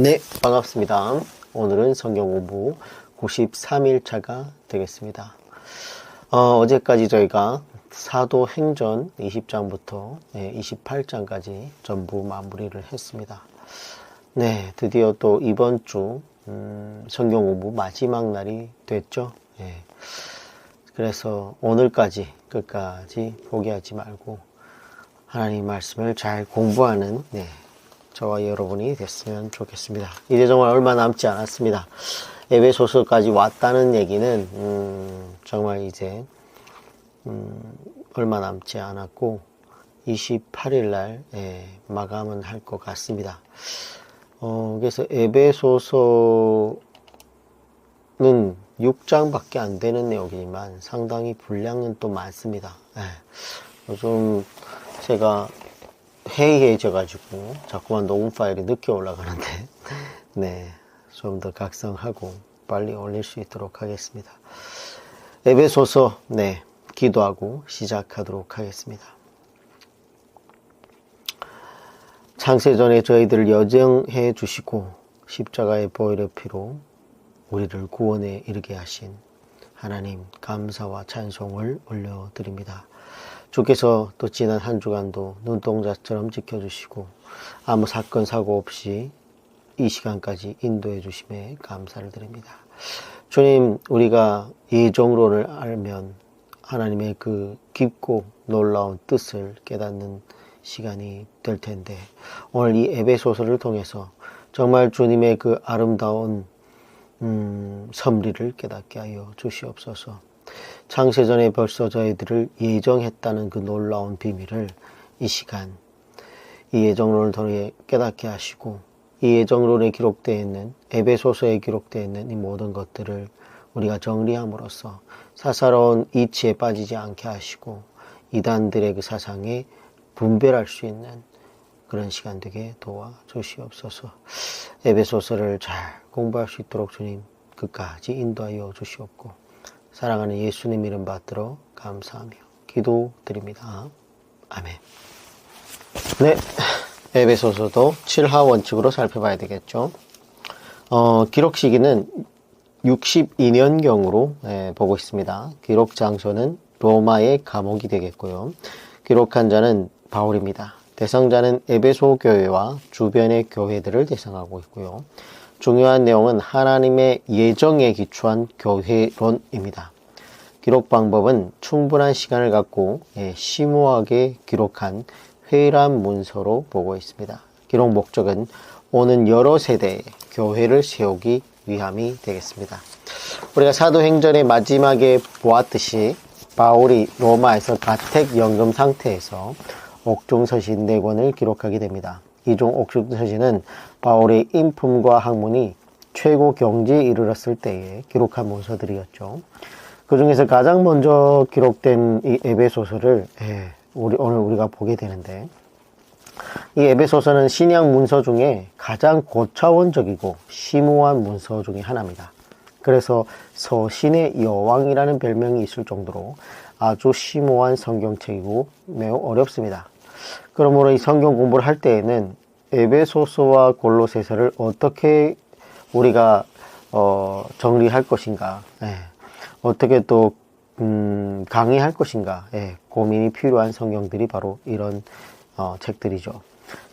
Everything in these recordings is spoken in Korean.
네, 반갑습니다. 오늘은 성경 공부 93일차가 되겠습니다. 어제까지 저희가 사도행전 20장부터 28장까지 전부 마무리를 했습니다. 네, 드디어 또 이번 주 성경 공부 마지막 날이 됐죠. 그래서 오늘까지 끝까지 포기하지 말고 하나님 말씀을 잘 공부하는 저와 여러분이 됐으면 좋겠습니다. 이제 정말 얼마 남지 않았습니다. 에베소서까지 왔다는 얘기는 정말 이제 얼마 남지 않았고 28일 날 마감은 할 것 같습니다. 그래서 에베소서는 6장밖에 안 되는 내용이지만 상당히 분량은 또 많습니다. 좀 제가 해이해져가지고 자꾸만 녹음 파일이 늦게 올라가는데 좀 더 각성하고 빨리 올릴 수 있도록 하겠습니다. 에베소서 기도하고 시작하도록 하겠습니다. 창세전에 저희들을 여정해 주시고 십자가의 보혈의 피로 우리를 구원에 이르게 하신 하나님 감사와 찬송을 올려드립니다. 주께서 또 지난 한 주간도 눈동자처럼 지켜주시고 아무 사건 사고 없이 이 시간까지 인도해 주심에 감사를 드립니다. 주님, 우리가 예정론을 알면 하나님의 그 깊고 놀라운 뜻을 깨닫는 시간이 될 텐데 오늘 이 에베소서를 통해서 정말 주님의 그 아름다운 섭리를 깨닫게 하여 주시옵소서. 창세전에 벌써 저희들을 예정했다는 그 놀라운 비밀을 이 시간 이 예정론을 통해 깨닫게 하시고 이 예정론에 기록되어 있는 에베소서에 기록되어 있는 이 모든 것들을 우리가 정리함으로써 사사로운 이치에 빠지지 않게 하시고 이단들의 그 사상에 분별할 수 있는 그런 시간 되게 도와주시옵소서. 에베소서를 잘 공부할 수 있도록 주님 끝까지 인도하여 주시옵고 사랑하는 예수님 이름 받들어 감사하며 기도드립니다. 아멘. 네, 에베소서도 7하 원칙으로 살펴봐야 되겠죠. 기록 시기는 62년경으로 보고 있습니다. 기록 장소는 로마의 감옥이 되겠고요. 기록한 자는 바울입니다. 대상자는 에베소 교회와 주변의 교회들을 대상하고 있고요. 중요한 내용은 하나님의 예정에 기초한 교회론입니다. 기록 방법은 충분한 시간을 갖고 심오하게 기록한 회람 문서로 보고 있습니다. 기록 목적은 오는 여러 세대의 교회를 세우기 위함이 되겠습니다. 우리가 사도행전의 마지막에 보았듯이 바울이 로마에서 가택연금 상태에서 옥중서신 4권을 기록하게 됩니다. 이중 옥중서신은 바울의 인품과 학문이 최고 경지에 이르렀을 때에 기록한 문서들이었죠. 그 중에서 가장 먼저 기록된 이 에베소서를 오늘 우리가 보게 되는데 이 에베소서는 신약 문서 중에 가장 고차원적이고 심오한 문서 중에 하나입니다. 그래서 서신의 여왕이라는 별명이 있을 정도로 아주 심오한 성경책이고 매우 어렵습니다. 그러므로 이 성경 공부를 할 때에는 에베소서와 골로새서를 어떻게 우리가 정리할 것인가, 어떻게 또 강의할 것인가 고민이 필요한 성경들이 바로 이런 책들이죠.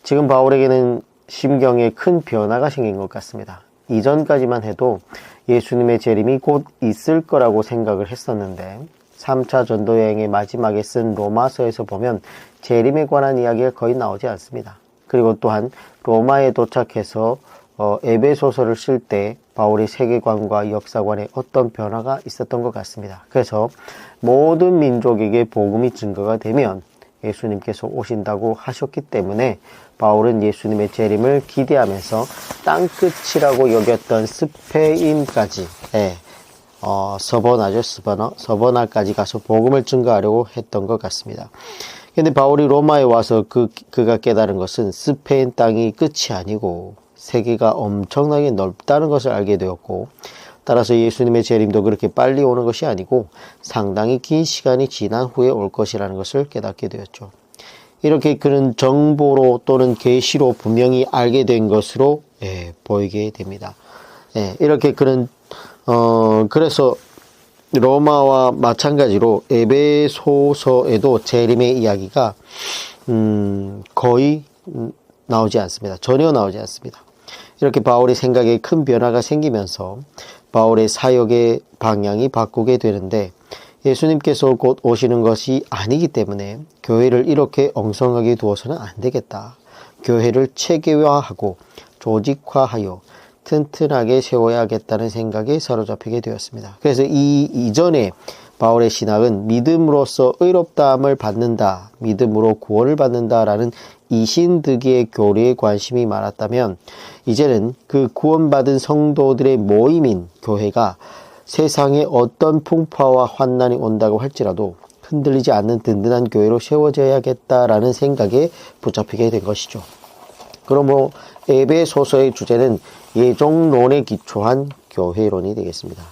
지금 바울에게는 심경에 큰 변화가 생긴 것 같습니다. 이전까지만 해도 예수님의 재림이 곧 있을 거라고 생각을 했었는데 3차 전도여행의 마지막에 쓴 로마서에서 보면 재림에 관한 이야기가 거의 나오지 않습니다. 그리고 또한 로마에 도착해서 에베소서를 쓸 때 바울의 세계관과 역사관에 어떤 변화가 있었던 것 같습니다. 그래서 모든 민족에게 복음이 증거가 되면 예수님께서 오신다고 하셨기 때문에 바울은 예수님의 재림을 기대하면서 땅끝이라고 여겼던 스페인까지 서버나까지 가서 복음을 증거하려고 했던 것 같습니다. 근데 바울이 로마에 와서 그가 깨달은 것은 스페인 땅이 끝이 아니고 세계가 엄청나게 넓다는 것을 알게 되었고 따라서 예수님의 재림도 그렇게 빨리 오는 것이 아니고 상당히 긴 시간이 지난 후에 올 것이라는 것을 깨닫게 되었죠. 이렇게 그런 정보로 또는 계시로 분명히 알게 된 것으로 보이게 됩니다. 이렇게 그런 그래서 로마와 마찬가지로 에베소서에도 재림의 이야기가 거의 나오지 않습니다. 전혀 나오지 않습니다. 이렇게 바울의 생각에 큰 변화가 생기면서 바울의 사역의 방향이 바꾸게 되는데, 예수님께서 곧 오시는 것이 아니기 때문에 교회를 이렇게 엉성하게 두어서는 안 되겠다. 교회를 체계화하고 조직화하여 튼튼하게 세워야겠다는 생각에 사로잡히게 되었습니다. 그래서 이전에 바울의 신학은 믿음으로써 의롭다함을 받는다, 믿음으로 구원을 받는다라는 이신득의 교리에 관심이 많았다면, 이제는 그 구원받은 성도들의 모임인 교회가 세상에 어떤 풍파와 환난이 온다고 할지라도 흔들리지 않는 든든한 교회로 세워져야겠다라는 생각에 붙잡히게 된 것이죠. 그러므로 에베소서의 주제는 예종론에 기초한 교회론이 되겠습니다.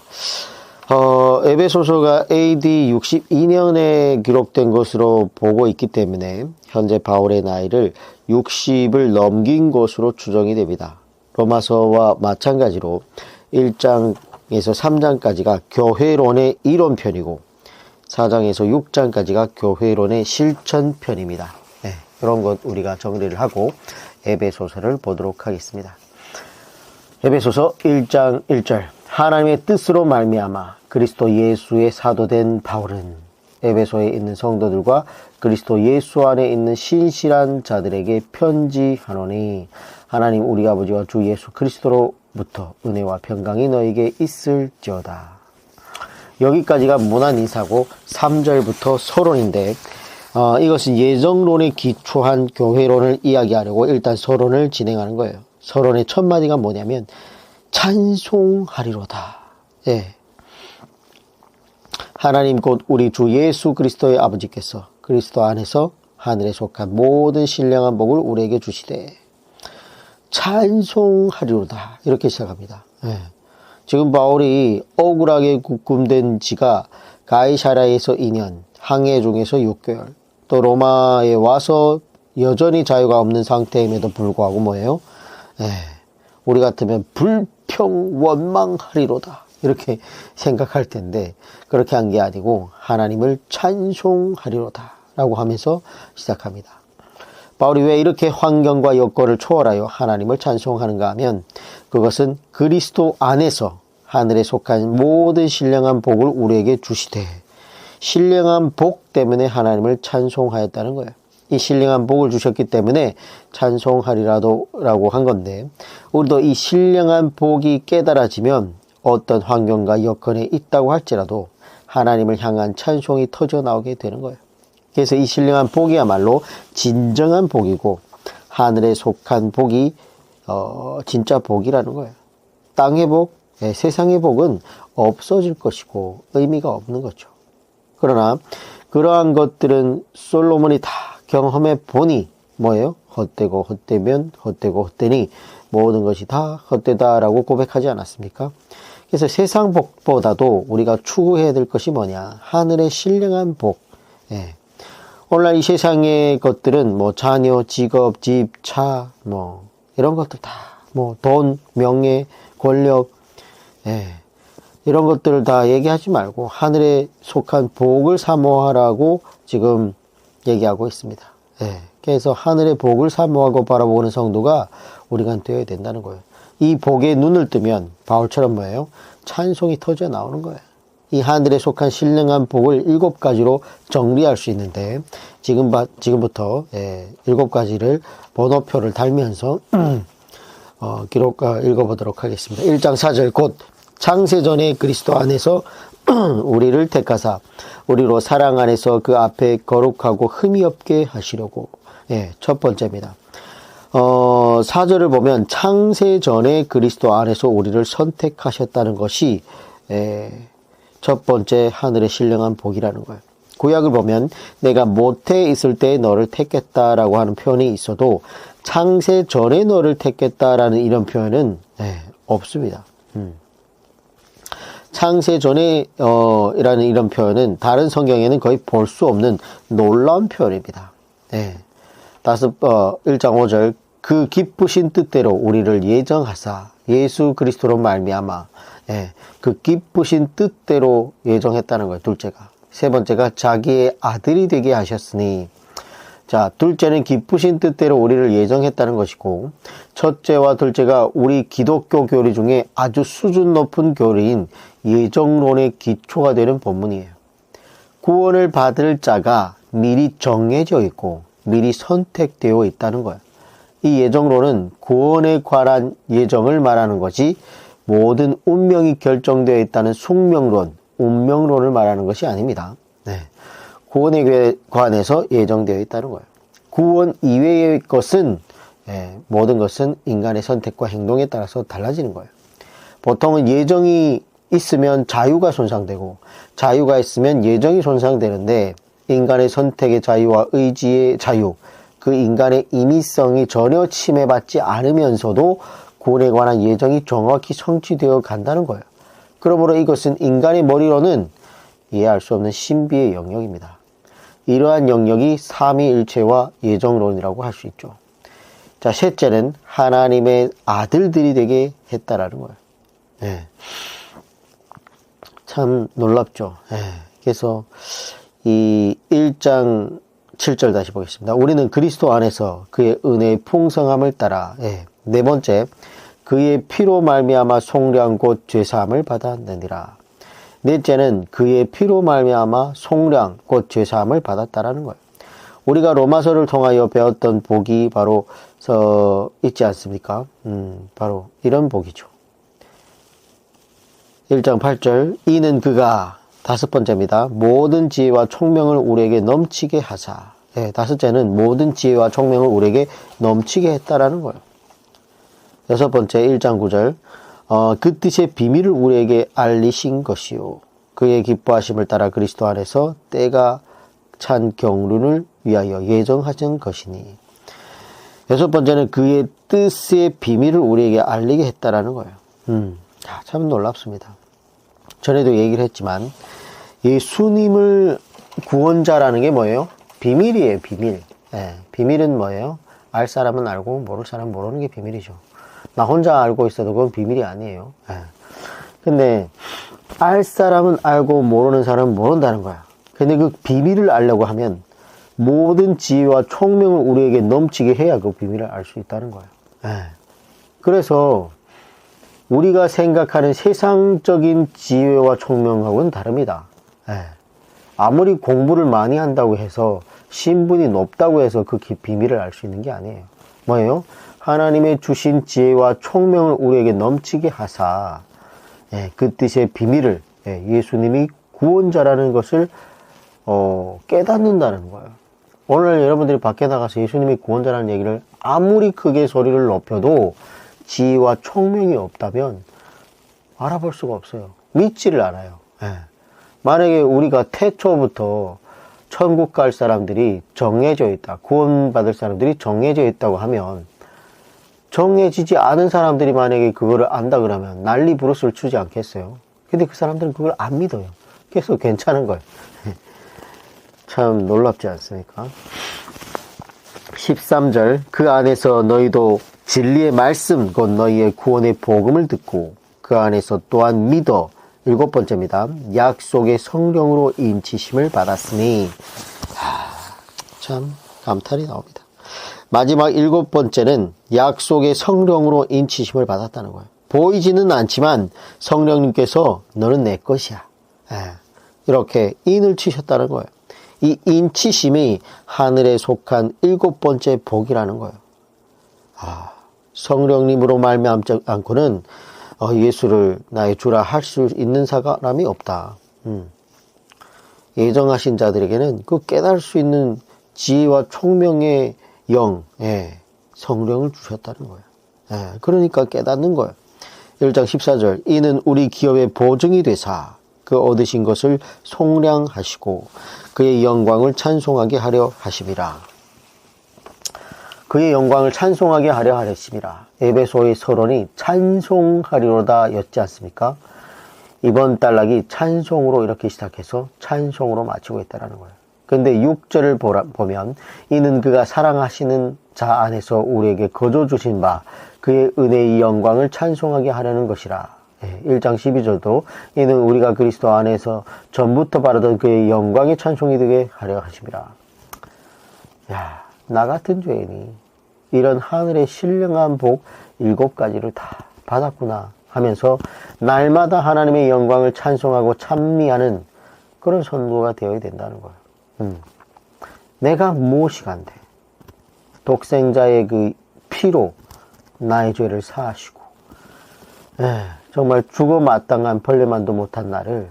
에베소서가 AD 62년에 기록된 것으로 보고 있기 때문에 현재 바울의 나이를 60을 넘긴 것으로 추정이 됩니다. 로마서와 마찬가지로 1장에서 3장까지가 교회론의 이론편이고 4장에서 6장까지가 교회론의 실천편입니다. 그런 것 우리가 정리를 하고 에베소서를 보도록 하겠습니다. 에베소서 1장 1절, 하나님의 뜻으로 말미암아 그리스도 예수의 사도된 바울은 에베소에 있는 성도들과 그리스도 예수 안에 있는 신실한 자들에게 편지하노니, 하나님 우리 아버지와 주 예수 그리스도로부터 은혜와 평강이 너에게 있을지어다. 여기까지가 문안 인사고 3절부터 서론인데, 이것은 예정론에 기초한 교회론을 이야기하려고 일단 서론을 진행하는 거예요. 서론의 첫 마디가 뭐냐면 찬송하리로다. 하나님 곧 우리 주 예수 그리스도의 아버지께서 그리스도 안에서 하늘에 속한 모든 신령한 복을 우리에게 주시되 찬송하리로다. 이렇게 시작합니다. 지금 바울이 억울하게 국금된 지가 가이사랴에서 2년, 항해 중에서 6개월, 또 로마에 와서 여전히 자유가 없는 상태임에도 불구하고 뭐예요? 우리 같으면 불평 원망하리로다 이렇게 생각할 텐데, 그렇게 한 게 아니고 하나님을 찬송하리로다 라고 하면서 시작합니다. 바울이 왜 이렇게 환경과 여건을 초월하여 하나님을 찬송하는가 하면, 그것은 그리스도 안에서 하늘에 속한 모든 신령한 복을 우리에게 주시되, 신령한 복 때문에 하나님을 찬송하였다는 거예요. 이 신령한 복을 주셨기 때문에 찬송하리라도 라고 한 건데, 우리도 이 신령한 복이 깨달아지면 어떤 환경과 여건에 있다고 할지라도 하나님을 향한 찬송이 터져 나오게 되는 거예요. 그래서 이 신령한 복이야말로 진정한 복이고, 하늘에 속한 복이 진짜 복이라는 거예요. 땅의 복, 세상의 복은 없어질 것이고 의미가 없는 거죠. 그러나 그러한 것들은 솔로몬이 다 경험해 보니 뭐예요? 헛되고 헛되면 헛되고 헛되니 모든 것이 다 헛되다라고 고백하지 않았습니까? 그래서 세상 복보다도 우리가 추구해야 될 것이 뭐냐? 하늘의 신령한 복. 오늘날 이 세상의 것들은 뭐 자녀, 직업, 집, 차, 뭐 이런 것들 다 뭐 돈, 명예, 권력, 이런 것들을 다 얘기하지 말고 하늘에 속한 복을 사모하라고 지금 얘기하고 있습니다. 그래서 하늘의 복을 사모하고 바라보는 성도가 우리가 되어야 된다는 거예요. 이 복에 눈을 뜨면 바울처럼 뭐예요? 찬송이 터져 나오는 거예요. 이 하늘에 속한 신령한 복을 7가지로 정리할 수 있는데, 지금부터 7가지를 번호표를 달면서 읽어보도록 하겠습니다. 1장 4절, 곧 창세전에 그리스도 안에서 우리를 택하사 우리로 사랑 안에서 그 앞에 거룩하고 흠이 없게 하시려고. 첫 번째입니다. 4절을 보면 창세전에 그리스도 안에서 우리를 선택하셨다는 것이 첫 번째 하늘의 신령한 복이라는 거예요. 구약을 보면 내가 모태에 있을 때 너를 택했다라고 하는 표현이 있어도 창세 전에 너를 택했다라는 이런 표현은 없습니다. 창세 전에 라는 이런 표현은 다른 성경에는 거의 볼 수 없는 놀라운 표현입니다. 1장 5절 그 기쁘신 뜻대로 우리를 예정하사 예수 그리스도로 말미암아 그 기쁘신 뜻대로 예정했다는 거예요. 둘째가. 세 번째가 자기의 아들이 되게 하셨으니 자, 둘째는 기쁘신 뜻대로 우리를 예정했다는 것이고 첫째와 둘째가 우리 기독교 교리 중에 아주 수준 높은 교리인 예정론의 기초가 되는 본문이에요. 구원을 받을 자가 미리 정해져 있고 미리 선택되어 있다는 거예요. 이 예정론은 구원에 관한 예정을 말하는 것이 모든 운명이 결정되어 있다는 숙명론, 운명론을 말하는 것이 아닙니다. 구원에 관해서 예정되어 있다는 거예요. 구원 이외의 것은 모든 것은 인간의 선택과 행동에 따라서 달라지는 거예요. 보통은 예정이 있으면 자유가 손상되고 자유가 있으면 예정이 손상되는데 인간의 선택의 자유와 의지의 자유, 그 인간의 임의성이 전혀 침해받지 않으면서도 구원에 관한 예정이 정확히 성취되어 간다는 거예요. 그러므로 이것은 인간의 머리로는 이해할 수 없는 신비의 영역입니다. 이러한 영역이 삼위일체와 예정론이라고 할 수 있죠. 자, 셋째는 하나님의 아들들이 되게 했다라는 거예요. 참 놀랍죠. 그래서 이 1장 7절 다시 보겠습니다. 우리는 그리스도 안에서 그의 은혜의 풍성함을 따라 네 번째 그의 피로 말미암아 속량 곧 죄사함을 받았느니라. 넷째는 그의 피로 말미암아 속량 곧 죄사함을 받았다라는 거예요. 우리가 로마서를 통하여 배웠던 복이 바로 있지 않습니까? 바로 이런 복이죠. 1장 8절 이는 그가 다섯 번째입니다. 모든 지혜와 총명을 우리에게 넘치게 하사. 다섯째는 모든 지혜와 총명을 우리에게 넘치게 했다라는 거예요. 여섯 번째 1장 9절 그 뜻의 비밀을 우리에게 알리신 것이요 그의 기뻐하심을 따라 그리스도 안에서 때가 찬 경륜을 위하여 예정하신 것이니. 여섯 번째는 그의 뜻의 비밀을 우리에게 알리게 했다라는 거예요. 참 놀랍습니다. 전에도 얘기를 했지만 예수님을 구원자라는 게 뭐예요? 비밀이에요. 비밀. 비밀은 뭐예요? 알 사람은 알고 모를 사람은 모르는 게 비밀이죠. 나 혼자 알고 있어도 그건 비밀이 아니에요. 근데 알 사람은 알고 모르는 사람은 모른다는 거야. 근데 그 비밀을 알려고 하면 모든 지혜와 총명을 우리에게 넘치게 해야 그 비밀을 알 수 있다는 거예요. 그래서 우리가 생각하는 세상적인 지혜와 총명하고는 다릅니다. 아무리 공부를 많이 한다고 해서 신분이 높다고 해서 그 비밀을 알 수 있는 게 아니에요. 뭐예요? 하나님의 주신 지혜와 총명을 우리에게 넘치게 하사 그 뜻의 비밀을 예수님이 구원자라는 것을 깨닫는다는 거예요. 오늘 여러분들이 밖에 나가서 예수님이 구원자라는 얘기를 아무리 크게 소리를 높여도 지혜와 총명이 없다면 알아볼 수가 없어요. 믿지를 않아요. 만약에 우리가 태초부터 천국 갈 사람들이 정해져 있다, 구원받을 사람들이 정해져 있다고 하면 정해지지 않은 사람들이 만약에 그거를 안다 그러면 난리 부르스를 추지 않겠어요? 근데 그 사람들은 그걸 안 믿어요. 그래서 괜찮은 거예요. 참 놀랍지 않습니까? 13절 그 안에서 너희도 진리의 말씀 곧 너희의 구원의 복음을 듣고 그 안에서 또한 믿어. 일곱 번째입니다. 약속의 성령으로 인치심을 받았으니. 참 감탄이 나옵니다. 마지막 일곱 번째는 약속의 성령으로 인치심을 받았다는 거예요. 보이지는 않지만 성령님께서 너는 내 것이야. 이렇게 인을 치셨다는 거예요. 이 인치심이 하늘에 속한 일곱 번째 복이라는 거예요. 성령님으로 말미암지 않고는 예수를 나의 주라 할 수 있는 사람이 없다. 예정하신 자들에게는 그 깨달을 수 있는 지혜와 총명의 영, 성령을 주셨다는 거예요. 그러니까 깨닫는 거예요. 1장 14절 이는 우리 기업의 보증이 되사 그 얻으신 것을 속량하시고 그의 영광을 찬송하게 하려 하심이라. 그의 영광을 찬송하게 하려 하심이라. 에베소의 서론이 찬송하리로다 였지 않습니까? 이번 단락이 찬송으로 이렇게 시작해서 찬송으로 마치고 있다는 거예요. 근데 6절을 보면 이는 그가 사랑하시는 자 안에서 우리에게 거저 주신 바 그의 은혜의 영광을 찬송하게 하려는 것이라. 1장 12절도 이는 우리가 그리스도 안에서 전부터 바라던 그의 영광의 찬송이 되게 하려 하심이라. 야, 나 같은 죄인이 이런 하늘의 신령한 복 7가지를 다 받았구나 하면서 날마다 하나님의 영광을 찬송하고 찬미하는 그런 선구가 되어야 된다는 거예요. 내가 무엇이 간데 독생자의 그 피로 나의 죄를 사하시고 정말 죽어 마땅한 벌레만도 못한 나를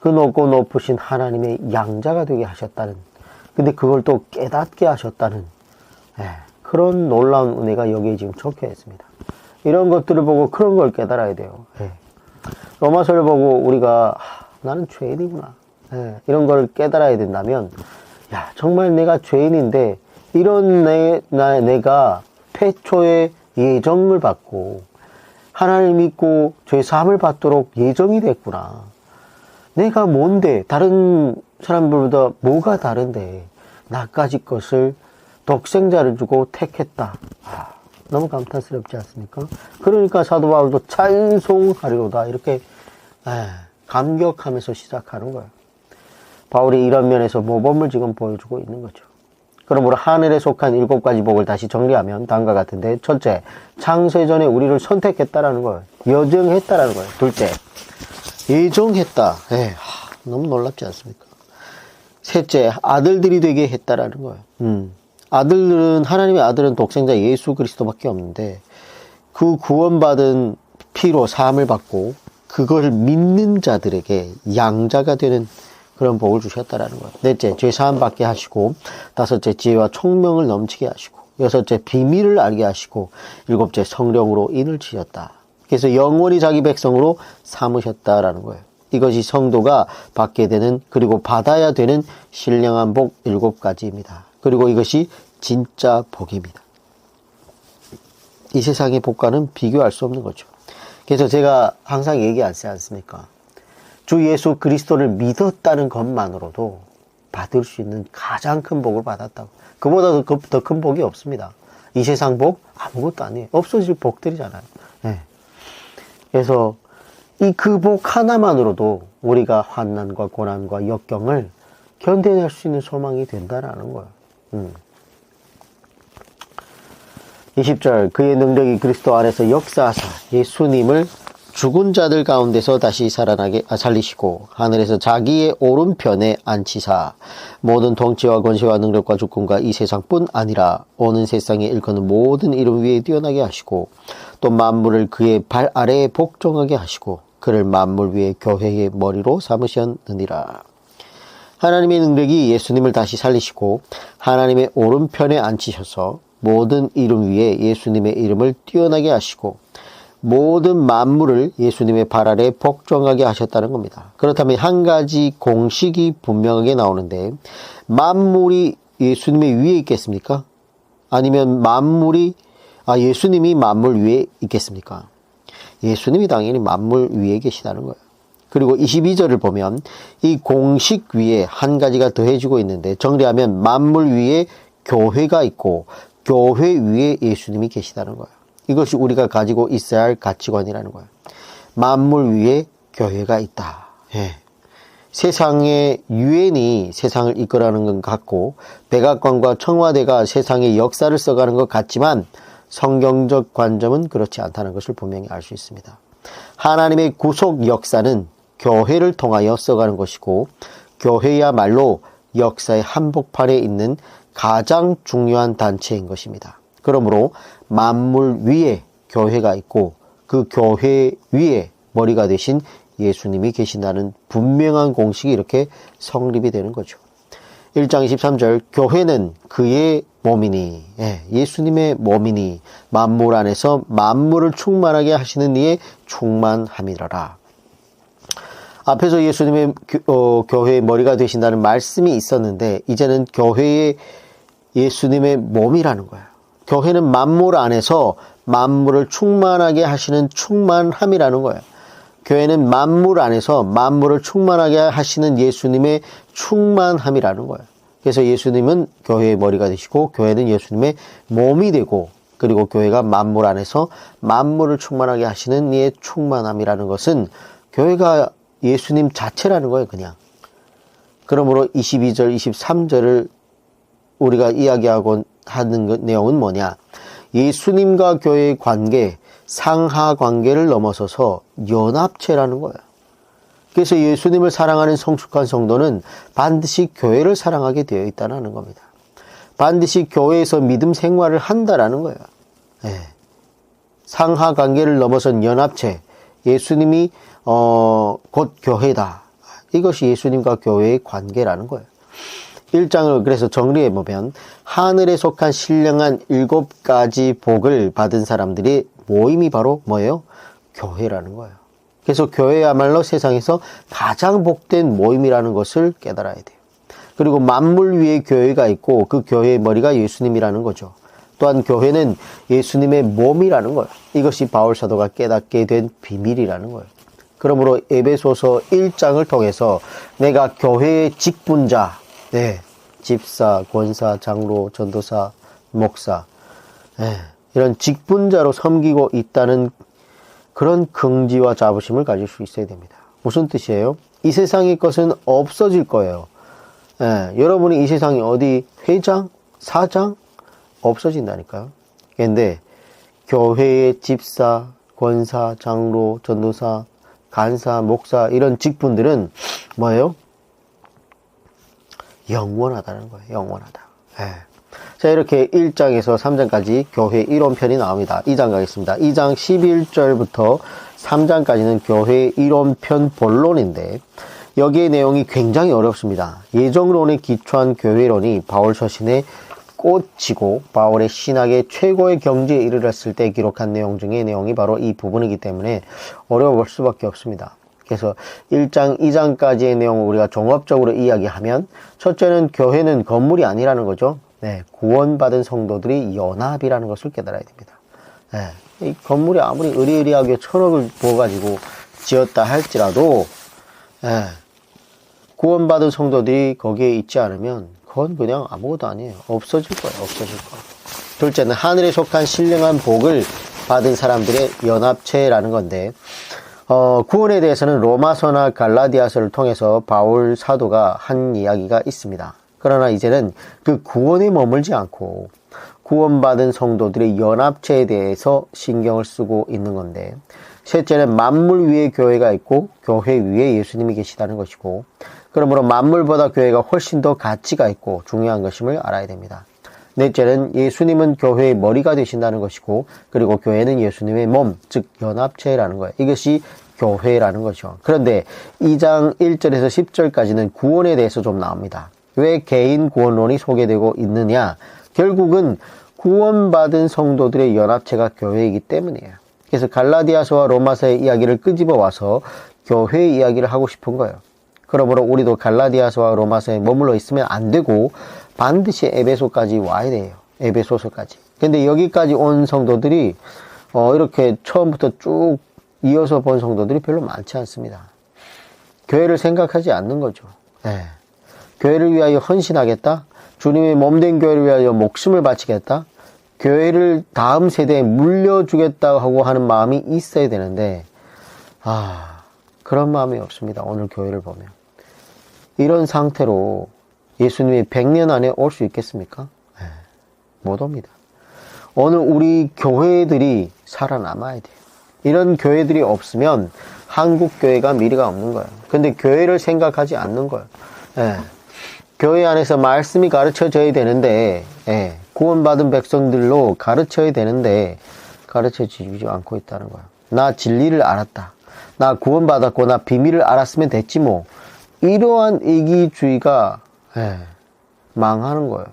그 높고 높으신 하나님의 양자가 되게 하셨다는, 근데 그걸 또 깨닫게 하셨다는 그런 놀라운 은혜가 여기에 지금 적혀 있습니다. 이런 것들을 보고 그런 걸 깨달아야 돼요. 로마서를 보고 우리가 나는 죄인이구나 이런 걸 깨달아야 된다면, 야, 정말 내가 죄인인데 이런 내가 태초에 예정을 받고 하나님 믿고 죄사함을 받도록 예정이 됐구나. 내가 뭔데, 다른 사람들보다 뭐가 다른데 나까지 것을 독생자를 주고 택했다. 너무 감탄스럽지 않습니까? 그러니까 사도 바울도 찬송하리로다 이렇게 감격하면서 시작하는 거예요. 바울이 이런 면에서 모범을 지금 보여주고 있는 거죠. 그러므로 하늘에 속한 7가지 복을 다시 정리하면 다음과 같은데, 첫째, 창세 전에 우리를 선택했다라는 거예요. 여정했다라는 거예요. 둘째, 예정했다. 너무 놀랍지 않습니까? 셋째, 아들들이 되게 했다라는 거예요. 아들들은, 하나님의 아들은 독생자 예수 그리스도밖에 없는데 그 구원받은 피로 사함을 받고 그걸 믿는 자들에게 양자가 되는 그런 복을 주셨다라는 거예요. 넷째, 죄사함 받게 하시고, 다섯째, 지혜와 총명을 넘치게 하시고, 여섯째, 비밀을 알게 하시고, 일곱째, 성령으로 인을 치셨다. 그래서 영원히 자기 백성으로 삼으셨다라는 거예요. 이것이 성도가 받게 되는, 그리고 받아야 되는 신령한 복 7가지입니다. 그리고 이것이 진짜 복입니다. 이 세상의 복과는 비교할 수 없는 거죠. 그래서 제가 항상 얘기하지 않습니까? 주 예수 그리스도를 믿었다는 것만으로도 받을 수 있는 가장 큰 복을 받았다고. 그보다 더 큰 복이 없습니다. 이 세상 복 아무것도 아니에요. 없어질 복들이잖아요. 그래서 이 그 복 하나만으로도 우리가 환난과 고난과 역경을 견뎌낼 수 있는 소망이 된다라는 거예요. 20절, 그의 능력이 그리스도 안에서 역사하사 예수님을 죽은 자들 가운데서 다시 살리시고 하늘에서 자기의 오른편에 앉히사 모든 통치와 권세와 능력과 주권과 이 세상뿐 아니라 오는 세상에 일컫는 모든 이름 위에 뛰어나게 하시고 또 만물을 그의 발 아래에 복종하게 하시고 그를 만물 위에 교회의 머리로 삼으셨느니라. 하나님의 능력이 예수님을 다시 살리시고 하나님의 오른편에 앉히셔서 모든 이름 위에 예수님의 이름을 뛰어나게 하시고 모든 만물을 예수님의 발 아래에 복종하게 하셨다는 겁니다. 그렇다면 한 가지 공식이 분명하게 나오는데, 만물이 예수님의 위에 있겠습니까? 아니면 예수님이 만물 위에 있겠습니까? 예수님이 당연히 만물 위에 계시다는 거예요. 그리고 22절을 보면 이 공식 위에 한 가지가 더해지고 있는데, 정리하면 만물 위에 교회가 있고 교회 위에 예수님이 계시다는 거예요. 이것이 우리가 가지고 있어야 할 가치관이라는 거예요. 만물 위에 교회가 있다. 세상의 유엔이 세상을 이끌어가는 것 같고 백악관과 청와대가 세상의 역사를 써가는 것 같지만 성경적 관점은 그렇지 않다는 것을 분명히 알 수 있습니다. 하나님의 구속 역사는 교회를 통하여 써가는 것이고 교회야말로 역사의 한복판에 있는 가장 중요한 단체인 것입니다. 그러므로 만물 위에 교회가 있고 그 교회 위에 머리가 되신 예수님이 계신다는 분명한 공식이 이렇게 성립이 되는 거죠. 1장 23절, 교회는 그의 몸이니, 예수님의 몸이니 만물 안에서 만물을 충만하게 하시는 이의 충만함이라라. 앞에서 예수님의 교회의 머리가 되신다는 말씀이 있었는데 이제는 교회의 예수님의 몸이라는 거예요. 교회는 만물 안에서 만물을 충만하게 하시는 충만함이라는 거예요. 교회는 만물 안에서 만물을 충만하게 하시는 예수님의 충만함이라는 거예요. 그래서 예수님은 교회의 머리가 되시고 교회는 예수님의 몸이 되고, 그리고 교회가 만물 안에서 만물을 충만하게 하시는 이의 충만함이라는 것은 교회가 예수님 자체라는 거예요, 그냥. 그러므로 22절, 23절을 우리가 이야기하고 하는 내용은 뭐냐? 예수님과 교회의 관계, 상하 관계를 넘어서서 연합체라는 거예요. 그래서 예수님을 사랑하는 성숙한 성도는 반드시 교회를 사랑하게 되어 있다는 겁니다. 반드시 교회에서 믿음 생활을 한다라는 거예요. 예. 상하 관계를 넘어선 연합체, 예수님이 곧 교회다. 이것이 예수님과 교회의 관계라는 거예요. 1장을 그래서 정리해보면 하늘에 속한 신령한 7가지 복을 받은 사람들이 모임이 바로 뭐예요? 교회라는 거예요. 그래서 교회야말로 세상에서 가장 복된 모임이라는 것을 깨달아야 돼요. 그리고 만물 위에 교회가 있고 그 교회의 머리가 예수님이라는 거죠. 또한 교회는 예수님의 몸이라는 거예요. 이것이 바울 사도가 깨닫게 된 비밀이라는 거예요. 그러므로 에베소서 1장을 통해서 내가 교회의 직분자, 집사, 권사, 장로, 전도사, 목사, 이런 직분자로 섬기고 있다는 그런 긍지와 자부심을 가질 수 있어야 됩니다. 무슨 뜻이에요? 이 세상의 것은 없어질 거예요. 여러분이 이 세상에 어디 회장, 사장 없어진다니까요. 그런데 교회의 집사, 권사, 장로, 전도사, 간사, 목사 이런 직분들은 뭐예요? 영원하다는 거예요. 영원하다. 자, 이렇게 1장에서 3장까지 교회 이론편이 나옵니다. 2장 가겠습니다. 2장 11절부터 3장까지는 교회 이론편 본론인데 여기의 내용이 굉장히 어렵습니다. 예정론에 기초한 교회론이 바울 서신의 꽃이고 바울의 신학의 최고의 경지에 이르렀을 때 기록한 내용 중에 내용이 바로 이 부분이기 때문에 어려울 수밖에 없습니다. 그래서 1장, 2장까지의 내용을 우리가 종합적으로 이야기하면 첫째는 교회는 건물이 아니라는 거죠. 구원받은 성도들이 연합이라는 것을 깨달아야 됩니다. 이 건물이 아무리 의리의리하게 천억을 부어가지고 지었다 할지라도 구원받은 성도들이 거기에 있지 않으면 그건 그냥 아무것도 아니에요. 없어질 거예요. 없어질 거예요. 둘째는 하늘에 속한 신령한 복을 받은 사람들의 연합체라는 건데 구원에 대해서는 로마서나 갈라디아서를 통해서 바울 사도가 한 이야기가 있습니다. 그러나 이제는 그 구원에 머물지 않고 구원받은 성도들의 연합체에 대해서 신경을 쓰고 있는 건데 셋째는 만물 위에 교회가 있고 교회 위에 예수님이 계시다는 것이고 그러므로 만물보다 교회가 훨씬 더 가치가 있고 중요한 것임을 알아야 됩니다. 넷째는 예수님은 교회의 머리가 되신다는 것이고 그리고 교회는 예수님의 몸, 즉 연합체라는 거예요. 이것이 교회라는 거죠. 그런데 2장 1절에서 10절까지는 구원에 대해서 좀 나옵니다. 왜 개인 구원론이 소개되고 있느냐? 결국은 구원받은 성도들의 연합체가 교회이기 때문이에요. 그래서 갈라디아서와 로마서의 이야기를 끄집어 와서 교회의 이야기를 하고 싶은 거예요. 그러므로 우리도 갈라디아서와 로마서에 머물러 있으면 안 되고 반드시 에베소까지 와야 돼요. 에베소서까지. 근데 여기까지 온 성도들이 이렇게 처음부터 쭉 이어서 본 성도들이 별로 많지 않습니다. 교회를 생각하지 않는 거죠. 교회를 위하여 헌신하겠다. 주님의 몸된 교회를 위하여 목숨을 바치겠다. 교회를 다음 세대에 물려주겠다고 하는 마음이 있어야 되는데 그런 마음이 없습니다. 오늘 교회를 보면. 이런 상태로 예수님이 100년 안에 올 수 있겠습니까? 못 옵니다. 오늘 우리 교회들이 살아남아야 돼요. 이런 교회들이 없으면 한국 교회가 미래가 없는 거예요. 근데 교회를 생각하지 않는 거예요. 교회 안에서 말씀이 가르쳐져야 되는데 구원받은 백성들로 가르쳐야 되는데 가르쳐지지 않고 있다는 거예요. 나 진리를 알았다. 나 구원받았고 나 비밀을 알았으면 됐지 뭐. 이러한 이기주의가 망하는 거예요.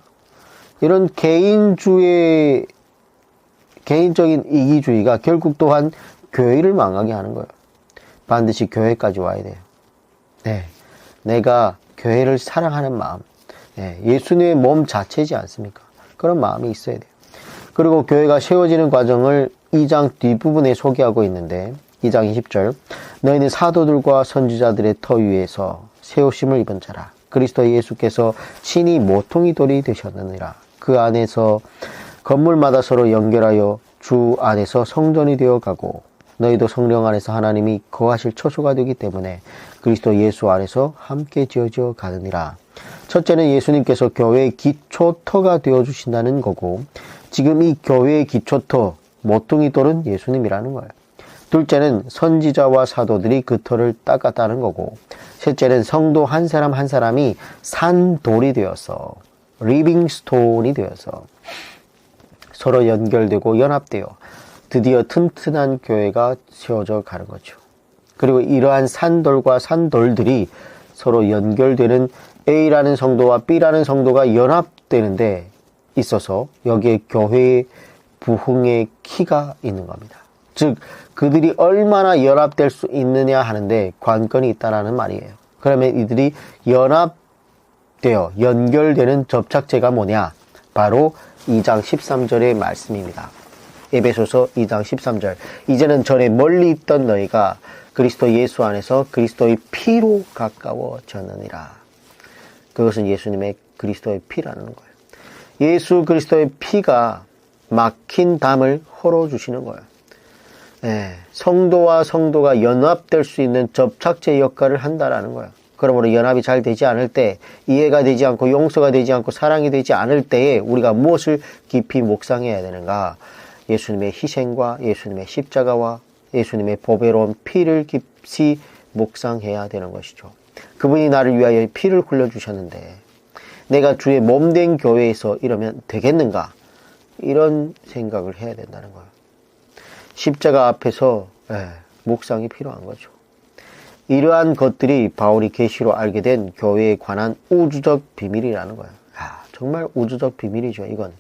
이런 개인적인 이기주의가 결국 또한 교회를 망하게 하는 거예요. 반드시 교회까지 와야 돼요. 내가 교회를 사랑하는 마음, 예수님의 몸 자체이지 않습니까? 그런 마음이 있어야 돼요. 그리고 교회가 세워지는 과정을 2장 뒷부분에 소개하고 있는데 2장 20절 너희는 사도들과 선지자들의 터 위에서 세우심을 입은 자라. 그리스도 예수께서 친히 모퉁이 돌이 되셨느니라. 그 안에서 건물마다 서로 연결하여 주 안에서 성전이 되어 가고 너희도 성령 안에서 하나님이 거하실 처소가 되기 때문에 그리스도 예수 안에서 함께 지어져 가느니라. 첫째는 예수님께서 교회의 기초터가 되어주신다는 거고 지금 이 교회의 기초터 모퉁이 돌은 예수님이라는 거예요. 둘째는 선지자와 사도들이 그 터를 닦았다는 거고 셋째는 성도 한 사람 한 사람이 산돌이 되어서 리빙 스톤이 되어서 서로 연결되고 연합되어 드디어 튼튼한 교회가 세워져 가는 거죠. 그리고 이러한 산돌과 산돌들이 서로 연결되는 A라는 성도와 B라는 성도가 연합되는데 있어서 여기에 교회의 부흥의 키가 있는 겁니다. 즉 그들이 얼마나 연합될 수 있느냐 하는데 관건이 있다라는 말이에요. 그러면 이들이 연합되어 연결되는 접착제가 뭐냐? 바로 2장 13절의 말씀입니다. 에베소서 2장 13절 이제는 전에 멀리 있던 너희가 그리스도 예수 안에서 그리스도의 피로 가까워졌느니라. 그것은 예수님의 그리스도의 피라는 거예요. 예수 그리스도의 피가 막힌 담을 헐어주시는 거예요. 성도와 성도가 연합될 수 있는 접착제 역할을 한다라는 거예요. 그러므로 연합이 잘 되지 않을 때, 이해가 되지 않고 용서가 되지 않고 사랑이 되지 않을 때에 우리가 무엇을 깊이 묵상해야 되는가? 예수님의 희생과 예수님의 십자가와 예수님의 보배로운 피를 깊이 묵상해야 되는 것이죠. 그분이 나를 위하여 피를 흘려주셨는데 내가 주의 몸된 교회에서 이러면 되겠는가? 이런 생각을 해야 된다는 거예요. 십자가 앞에서 묵상이 필요한 거죠. 이러한 것들이 바울이 계시로 알게 된 교회에 관한 우주적 비밀이라는 거예요. 정말 우주적 비밀이죠. 이건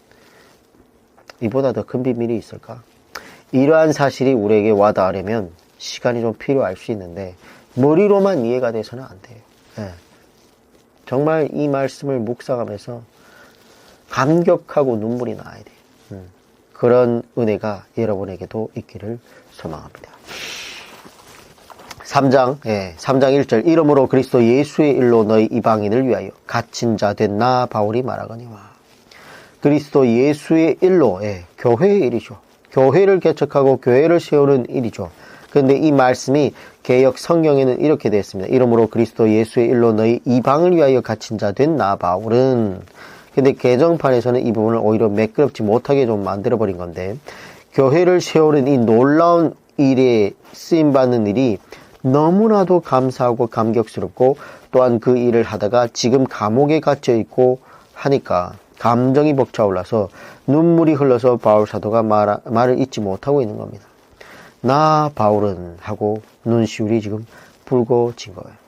이보다 더 큰 비밀이 있을까? 이러한 사실이 우리에게 와닿으려면 시간이 좀 필요할 수 있는데 머리로만 이해가 돼서는 안 돼요. 정말 이 말씀을 묵상하면서 감격하고 눈물이 나야 돼요. 그런 은혜가 여러분에게도 있기를 소망합니다. 3장 1절 이러므로 그리스도 예수의 일로 너희 이방인을 위하여 갇힌 자 된 나 바울이 말하거니와. 그리스도 예수의 일로 교회의 일이죠. 교회를 개척하고 교회를 세우는 일이죠. 그런데 이 말씀이 개역 성경에는 이렇게 되어 있습니다. 이러므로 그리스도 예수의 일로 너희 이방을 위하여 갇힌 자 된 나 바울은. 근데 개정판에서는 이 부분을 오히려 매끄럽지 못하게 좀 만들어버린 건데 교회를 세우는 이 놀라운 일에 쓰임받는 일이 너무나도 감사하고 감격스럽고 또한 그 일을 하다가 지금 감옥에 갇혀 있고 하니까 감정이 벅차올라서 눈물이 흘러서 바울 사도가 말을 잊지 못하고 있는 겁니다. 나 바울은 하고 눈시울이 지금 붉어진 거예요.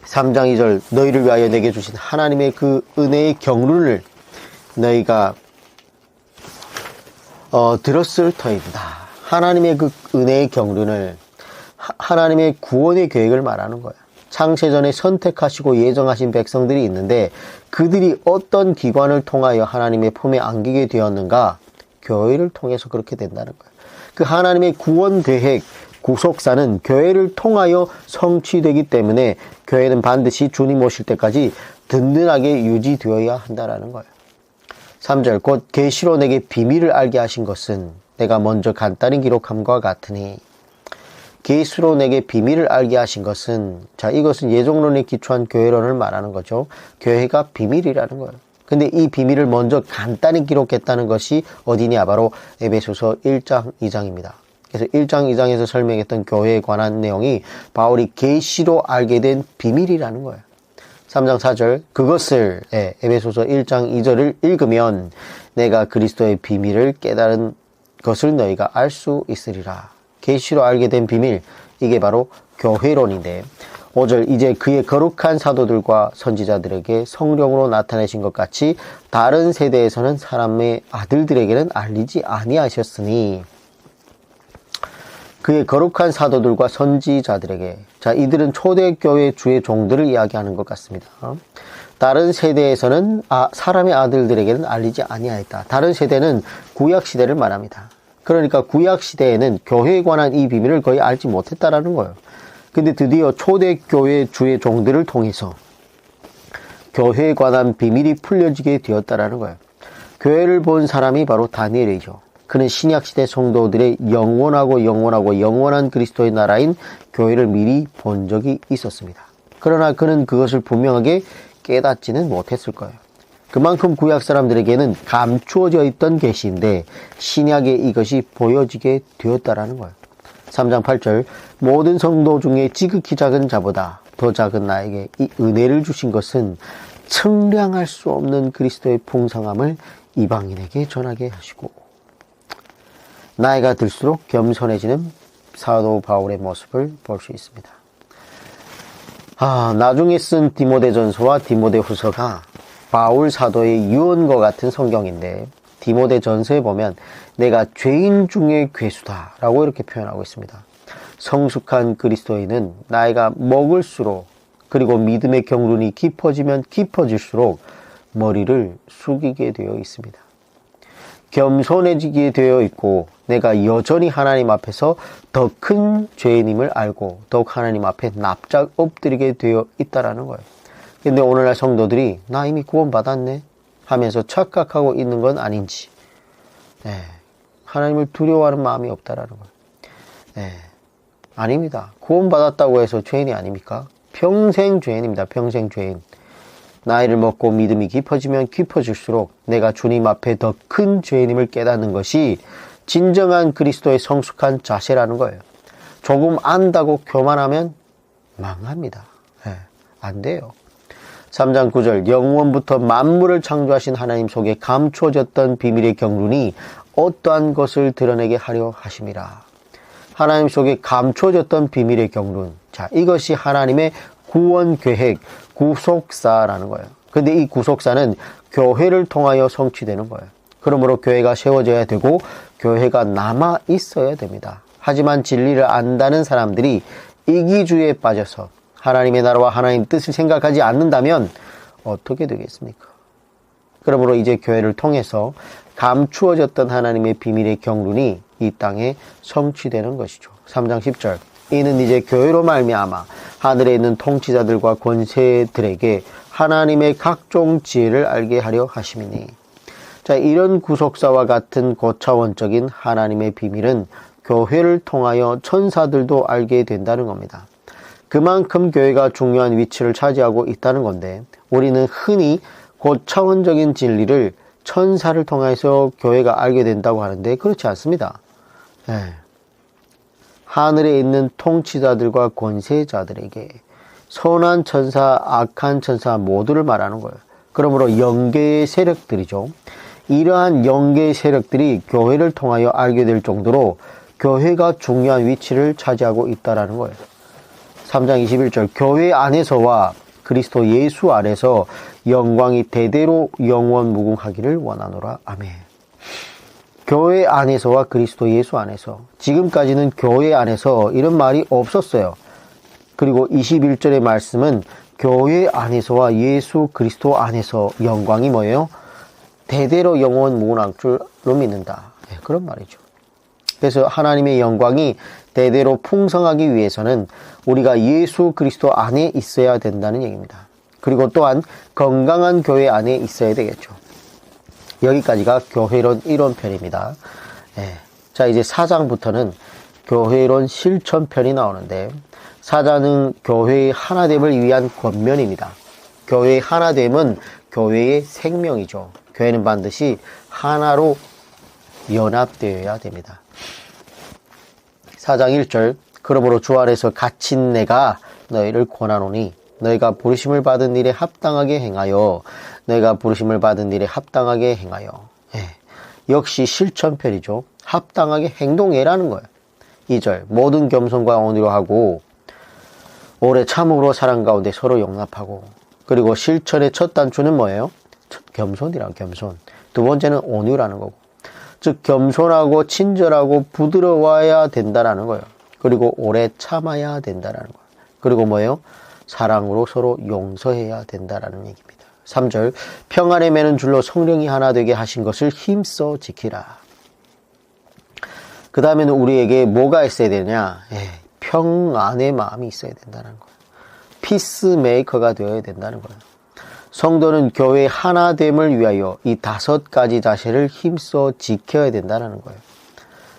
3장 2절 너희를 위하여 내게 주신 하나님의 그 은혜의 경륜을 너희가 들었을 터입니다. 하나님의 그 은혜의 경륜을 하나님의 구원의 계획을 말하는 거예요. 창세전에 선택하시고 예정하신 백성들이 있는데 그들이 어떤 기관을 통하여 하나님의 품에 안기게 되었는가? 교회를 통해서 그렇게 된다는 거예요. 그 하나님의 구원 계획, 구속사는 교회를 통하여 성취되기 때문에 교회는 반드시 주님 오실 때까지 든든하게 유지되어야 한다는 거예요. 3절 곧 계시로 내게 비밀을 알게 하신 것은 내가 먼저 간단히 기록함과 같으니. 계시로 내게 비밀을 알게 하신 것은 이것은 예종론에 기초한 교회론을 말하는 거죠. 교회가 비밀이라는 거예요. 근데 이 비밀을 먼저 간단히 기록했다는 것이 어디냐? 바로 에베소서 1장 2장입니다. 그래서 1장 2장에서 설명했던 교회에 관한 내용이 바울이 계시로 알게 된 비밀이라는 거예요. 3장 4절 그것을 에베소서 1장 2절을 읽으면 내가 그리스도의 비밀을 깨달은 것을 너희가 알 수 있으리라. 계시로 알게 된 비밀, 이게 바로 교회론인데 5절 이제 그의 거룩한 사도들과 선지자들에게 성령으로 나타내신 것 같이 다른 세대에서는 사람의 아들들에게는 알리지 아니하셨으니. 그의 거룩한 사도들과 선지자들에게, 이들은 초대교회 주의 종들을 이야기하는 것 같습니다. 다른 세대에서는 사람의 아들들에게는 알리지 아니하였다. 다른 세대는 구약시대를 말합니다. 그러니까 구약 시대에는 교회에 관한 이 비밀을 거의 알지 못했다라는 거예요. 근데 드디어 초대교회 주의 종들을 통해서 교회에 관한 비밀이 풀려지게 되었다라는 거예요. 교회를 본 사람이 바로 다니엘이죠. 그는 신약시대 성도들의 영원한 그리스도의 나라인 교회를 미리 본 적이 있었습니다. 그러나 그는 그것을 분명하게 깨닫지는 못했을 거예요. 그만큼 구약 사람들에게는 감추어져 있던 계시인데 신약에 이것이 보여지게 되었다라는 거예요. 3장 8절 모든 성도 중에 지극히 작은 자보다 더 작은 나에게 이 은혜를 주신 것은 측량할 수 없는 그리스도의 풍성함을 이방인에게 전하게 하시고. 나이가 들수록 겸손해지는 사도 바울의 모습을 볼 수 있습니다. 나중에 쓴 디모데전서와 디모데후서가 바울 사도의 유언과 같은 성경인데 디모데전서에 보면 내가 죄인 중에 괴수다라고 이렇게 표현하고 있습니다. 성숙한 그리스도인은 나이가 먹을수록 그리고 믿음의 경륜이 깊어지면 깊어질수록 머리를 숙이게 되어 있습니다. 겸손해지게 되어 있고 내가 여전히 하나님 앞에서 더 큰 죄인임을 알고 더욱 하나님 앞에 납작 엎드리게 되어 있다라는 거예요. 근데 오늘날 성도들이 나 이미 구원받았네 하면서 착각하고 있는 건 아닌지 하나님을 두려워하는 마음이 없다라는 거예요. 아닙니다. 구원받았다고 해서 죄인이 아닙니까? 평생 죄인입니다. 평생 죄인. 나이를 먹고 믿음이 깊어지면 깊어질수록 내가 주님 앞에 더 큰 죄인임을 깨닫는 것이 진정한 그리스도의 성숙한 자세라는 거예요. 조금 안다고 교만하면 망합니다. 안 돼요. 3장 9절 영원부터 만물을 창조하신 하나님 속에 감추어졌던 비밀의 경륜이 어떠한 것을 드러내게 하려 하심이라. 하나님 속에 감추어졌던 비밀의 경륜. 자, 이것이 하나님의 구원 계획, 구속사라는 거예요. 근데 이 구속사는 교회를 통하여 성취되는 거예요. 그러므로 교회가 세워져야 되고 교회가 남아 있어야 됩니다. 하지만 진리를 안다는 사람들이 이기주의에 빠져서 하나님의 나라와 하나님 뜻을 생각하지 않는다면 어떻게 되겠습니까? 그러므로 이제 교회를 통해서 감추어졌던 하나님의 비밀의 경륜이 이 땅에 성취되는 것이죠. 3장 10절 이는 이제 교회로 말미암아 하늘에 있는 통치자들과 권세들에게 하나님의 각종 지혜를 알게 하려 하심이니. 자, 이런 구속사와 같은 고차원적인 하나님의 비밀은 교회를 통하여 천사들도 알게 된다는 겁니다. 그만큼 교회가 중요한 위치를 차지하고 있다는 건데 우리는 흔히 고차원적인 진리를 천사를 통해서 교회가 알게 된다고 하는데 그렇지 않습니다. 하늘에 있는 통치자들과 권세자들에게 선한 천사, 악한 천사 모두를 말하는 거예요. 그러므로 영계의 세력들이죠. 이러한 영계의 세력들이 교회를 통하여 알게 될 정도로 교회가 중요한 위치를 차지하고 있다는 거예요. 3장 21절 교회 안에서와 그리스도 예수 안에서 영광이 대대로 영원 무궁하기를 원하노라. 아멘. 교회 안에서와 그리스도 예수 안에서. 지금까지는 교회 안에서 이런 말이 없었어요. 그리고 21절의 말씀은 교회 안에서와 예수 그리스도 안에서 영광이 뭐예요? 대대로 영원 무궁할 줄로 믿는다. 그런 말이죠. 그래서 하나님의 영광이 대대로 풍성하기 위해서는 우리가 예수 그리스도 안에 있어야 된다는 얘기입니다. 그리고 또한 건강한 교회 안에 있어야 되겠죠. 여기까지가 교회론 이론편입니다. 자, 이제 4장부터는 교회론 실천편이 나오는데 4장은 교회의 하나됨을 위한 권면입니다. 교회의 하나됨은 교회의 생명이죠. 교회는 반드시 하나로 연합되어야 됩니다. 4장 1절 그러므로 주 안에서 갇힌 내가 너희를 권하노니 너희가 부르심을 받은 일에 합당하게 행하여 너희가 부르심을 받은 일에 합당하게 행하여. 역시 실천편이죠. 합당하게 행동해라는 거예요. 2절 모든 겸손과 온유로 하고 오래 참음으로 사랑 가운데 서로 용납하고. 그리고 실천의 첫 단추는 뭐예요? 겸손이라고. 겸손. 두 번째는 온유라는 거고. 즉 겸손하고 친절하고 부드러워야 된다라는 거예요. 그리고 오래 참아야 된다라는 거예요. 그리고 뭐예요? 사랑으로 서로 용서해야 된다라는 얘기입니다. 3절 평안에 매는 줄로 성령이 하나 되게 하신 것을 힘써 지키라. 그 다음에는 우리에게 뭐가 있어야 되냐? 평안의 마음이 있어야 된다는 거예요. 피스메이커가 되어야 된다는 거예요. 성도는 교회 하나됨을 위하여 이 5가지 자세를 힘써 지켜야 된다는 거예요.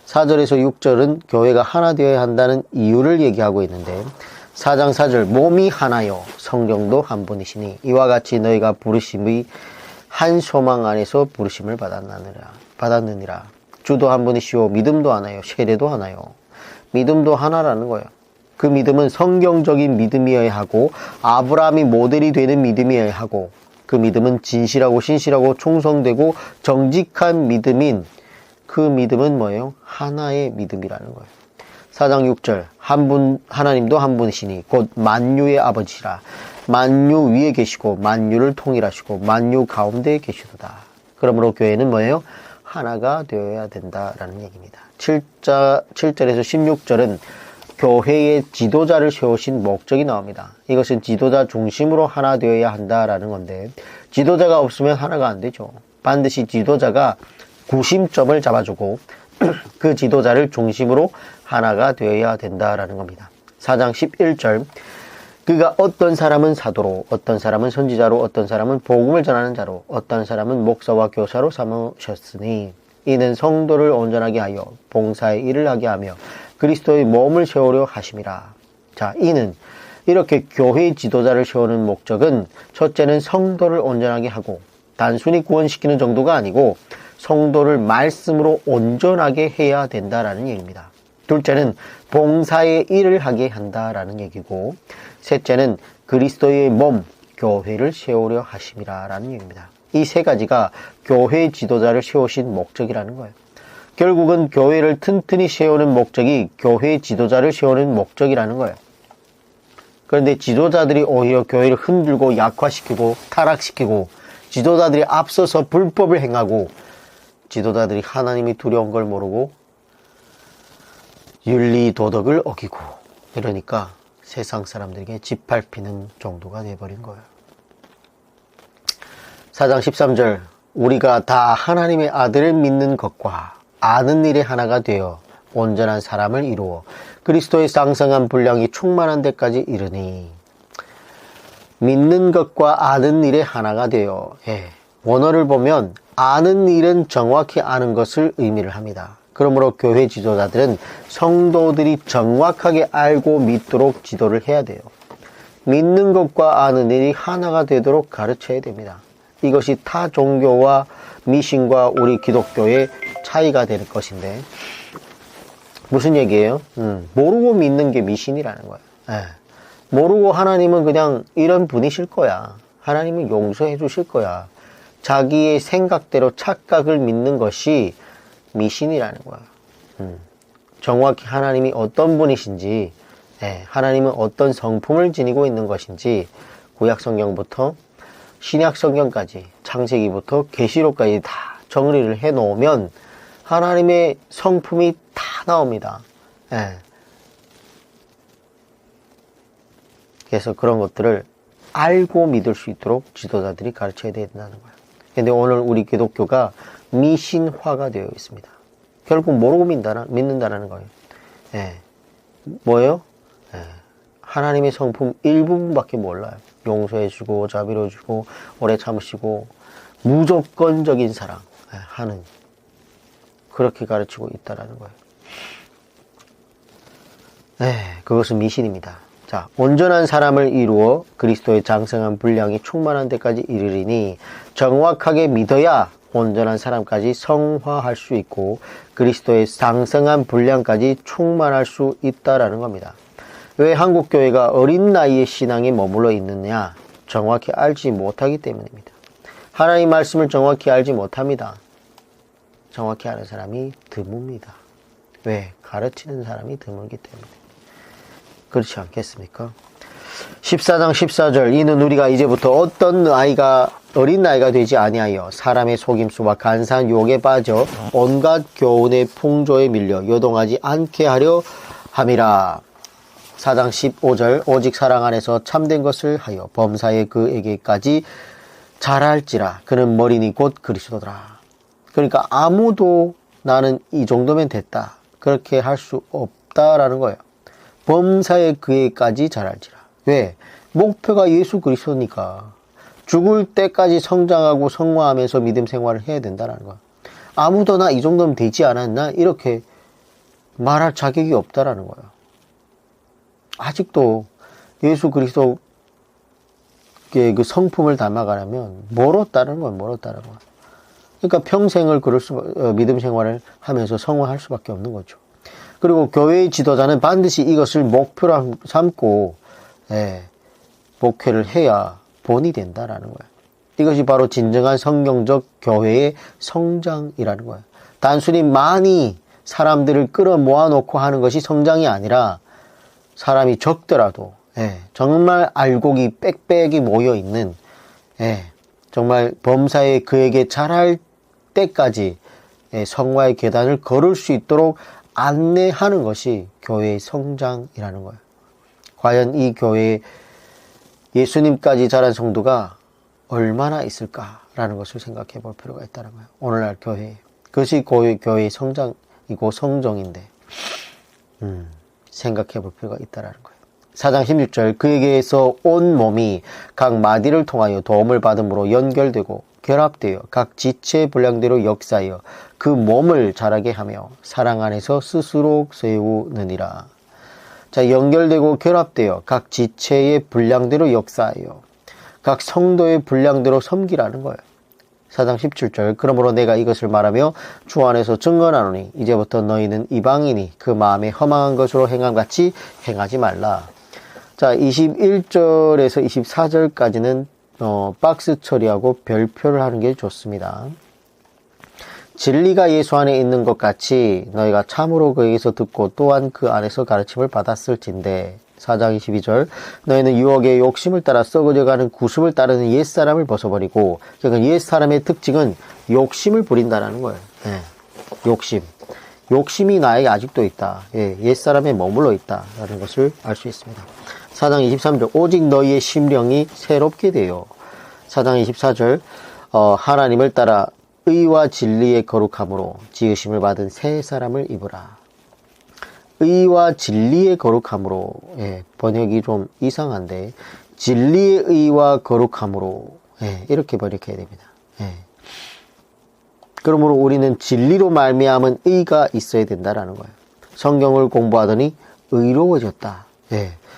4절에서 6절은 교회가 하나 되어야 한다는 이유를 얘기하고 있는데 4장 4절 몸이 하나요 성령도 한 분이시니 이와 같이 너희가 부르심의 한 소망 안에서 부르심을 받았느니라. 주도 한 분이시오 믿음도 하나요 세례도 하나요. 믿음도 하나라는 거예요. 그 믿음은 성경적인 믿음이어야 하고 아브라함이 모델이 되는 믿음이어야 하고 그 믿음은 진실하고 신실하고 충성되고 정직한 믿음인 그 믿음은 뭐예요? 하나의 믿음이라는 거예요. 4장 6절 하나님도 한 분이시니 곧 만유의 아버지시라. 만유 위에 계시고 만유를 통일하시고 만유 가운데 계시도다. 그러므로 교회는 뭐예요? 하나가 되어야 된다라는 얘기입니다. 7절에서 16절은 교회의 지도자를 세우신 목적이 나옵니다. 이것은 지도자 중심으로 하나 되어야 한다라는 건데 지도자가 없으면 하나가 안 되죠. 반드시 지도자가 구심점을 잡아주고 그 지도자를 중심으로 하나가 되어야 된다라는 겁니다. 4장 11절 그가 어떤 사람은 사도로 어떤 사람은 선지자로 어떤 사람은 복음을 전하는 자로 어떤 사람은 목사와 교사로 삼으셨으니 이는 성도를 온전하게 하여 봉사의 일을 하게 하며 그리스도의 몸을 세우려 하심이라. 자, 이는 이렇게 교회의 지도자를 세우는 목적은 첫째는 성도를 온전하게 하고 단순히 구원시키는 정도가 아니고 성도를 말씀으로 온전하게 해야 된다라는 얘기입니다. 둘째는 봉사의 일을 하게 한다라는 얘기고 셋째는 그리스도의 몸, 교회를 세우려 하심이라는 얘기입니다. 이 3가지가 교회의 지도자를 세우신 목적이라는 거예요. 결국은 교회를 튼튼히 세우는 목적이 교회의 지도자를 세우는 목적이라는 거예요. 그런데 지도자들이 오히려 교회를 흔들고 약화시키고 타락시키고 지도자들이 앞서서 불법을 행하고 지도자들이 하나님이 두려운 걸 모르고 윤리 도덕을 어기고 이러니까 세상 사람들에게 짓밟히는 정도가 돼버린 거예요. 4장 13절 우리가 다 하나님의 아들을 믿는 것과 아는 일에 하나가 되어 온전한 사람을 이루어 그리스도의 상성한 분량이 충만한 데까지 이르니 믿는 것과 아는 일에 하나가 되어 원어를 보면 아는 일은 정확히 아는 것을 의미를 합니다. 그러므로 교회 지도자들은 성도들이 정확하게 알고 믿도록 지도를 해야 돼요. 믿는 것과 아는 일이 하나가 되도록 가르쳐야 됩니다. 이것이 타 종교와 미신과 우리 기독교의 차이가 될 것인데 무슨 얘기예요? 모르고 믿는 게 미신이라는 거예요. 모르고 하나님은 그냥 이런 분이실 거야. 하나님은 용서해 주실 거야. 자기의 생각대로 착각을 믿는 것이 미신이라는 거예요. 정확히 하나님이 어떤 분이신지 하나님은 어떤 성품을 지니고 있는 것인지 구약성경부터 신약성경까지 창세기부터 계시록까지 다 정리를 해 놓으면 하나님의 성품이 다 나옵니다. 그래서 그런 것들을 알고 믿을 수 있도록 지도자들이 가르쳐야 된다는 거예요. 근데 오늘 우리 기독교가 미신화가 되어 있습니다. 결국 모르고 믿는다는 거예요. 뭐예요? 하나님의 성품 일부분밖에 몰라요. 용서해주고 자비로워주고 오래 참으시고 무조건적인 사랑 하는 그렇게 가르치고 있다라는 거예요. 그것은 미신입니다. 자, 온전한 사람을 이루어 그리스도의 장성한 분량이 충만한 데까지 이르리니 정확하게 믿어야 온전한 사람까지 성화할 수 있고 그리스도의 장성한 분량까지 충만할 수 있다라는 겁니다. 왜 한국교회가 어린 나이의 신앙에 머물러 있느냐? 정확히 알지 못하기 때문입니다. 하나님 말씀을 정확히 알지 못합니다. 정확히 아는 사람이 드뭅니다. 왜? 가르치는 사람이 드물기 때문에. 그렇지 않겠습니까? 14장 14절 이는 우리가 이제부터 어린 나이가 되지 아니하여 사람의 속임수와 간사한 유혹에 빠져 온갖 교훈의 풍조에 밀려 요동하지 않게 하려 함이라. 4장 15절 오직 사랑 안에서 참된 것을 하여 범사에 그에게까지 잘할지라 그는 머리니 곧 그리스도더라. 그러니까 아무도 나는 이 정도면 됐다 그렇게 할 수 없다라는 거예요. 범사에 그에까지 잘할지라. 왜? 목표가 예수 그리스도니까. 죽을 때까지 성장하고 성화하면서 믿음 생활을 해야 된다는 거야. 아무도 나 이 정도면 되지 않았나? 이렇게 말할 자격이 없다라는 거예요. 아직도 예수 그리스도의 그 성품을 담아가려면 멀었다는 거예요. 멀었다는 거예요. 그러니까 평생을 믿음 생활을 하면서 성화할 수밖에 없는 거죠. 그리고 교회의 지도자는 반드시 이것을 목표로 삼고 목회를 해야 본이 된다라는 거예요. 이것이 바로 진정한 성경적 교회의 성장이라는 거예요. 단순히 많이 사람들을 끌어모아 놓고 하는 것이 성장이 아니라 사람이 적더라도 정말 알곡이 빽빽이 모여있는 정말 범사에 그에게 잘할 때까지 성화의 계단을 걸을 수 있도록 안내하는 것이 교회의 성장이라는 거예요. 과연 이 교회에 예수님까지 자란 성도가 얼마나 있을까라는 것을 생각해 볼 필요가 있다는 거예요. 오늘날 교회. 그것이 교회의 성장이고 성정인데 생각해 볼 필요가 있다는 거예요. 4장 16절 그에게서 온 몸이 각 마디를 통하여 도움을 받음으로 연결되고 결합되어 각 지체의 분량대로 역사하여 그 몸을 자라게 하며 사랑 안에서 스스로 세우느니라. 자, 연결되고 결합되어 각 지체의 분량대로 역사하여 각 성도의 분량대로 섬기라는 거예요. 4장 17절 그러므로 내가 이것을 말하며 주 안에서 증언하노니 이제부터 너희는 이방인이 그 마음에 허망한 것으로 행함같이 행하지 말라. 자, 21절에서 24절까지는 박스 처리하고 별표를 하는 게 좋습니다. 진리가 예수 안에 있는 것 같이 너희가 참으로 그에게서 듣고 또한 그 안에서 가르침을 받았을진데 4장 22절 너희는 유혹의 욕심을 따라 썩어져가는 구습을 따르는 옛사람을 벗어버리고 그러니까 옛사람의 특징은 욕심을 부린다는 거예요. 욕심이 나에게 아직도 있다. 옛사람에 머물러 있다라는 것을 알 수 있습니다. 4장 23절 오직 너희의 심령이 새롭게 되어 4장 24절 하나님을 따라 의와 진리의 거룩함으로 지으심을 받은 새 사람을 입으라. 의와 진리의 거룩함으로 번역이 좀 이상한데 진리의 의와 거룩함으로 이렇게 번역해야 됩니다. 그러므로 우리는 진리로 말미암은 의가 있어야 된다라는 거예요. 성경을 공부하더니 의로워졌다.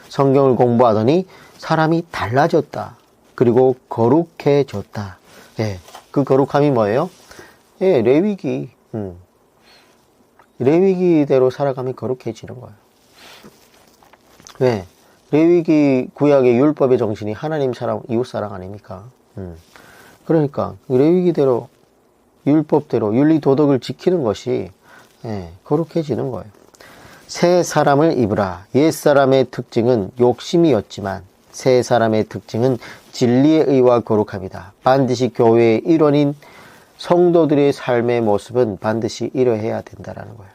성경을 공부하더니 사람이 달라졌다. 그리고 거룩해졌다. 그 거룩함이 뭐예요? 레위기. 레위기대로 살아가면 거룩해지는 거예요. 왜? 레위기 구약의 율법의 정신이 하나님 사랑, 이웃 사랑 아닙니까? 그러니까 레위기대로 율법대로 윤리 도덕을 지키는 것이 거룩해지는 거예요. 새 사람을 입으라. 옛 사람의 특징은 욕심이었지만 새 사람의 특징은 진리의 의와 거룩함이다. 반드시 교회의 일원인 성도들의 삶의 모습은 반드시 이러해야 된다는 거예요.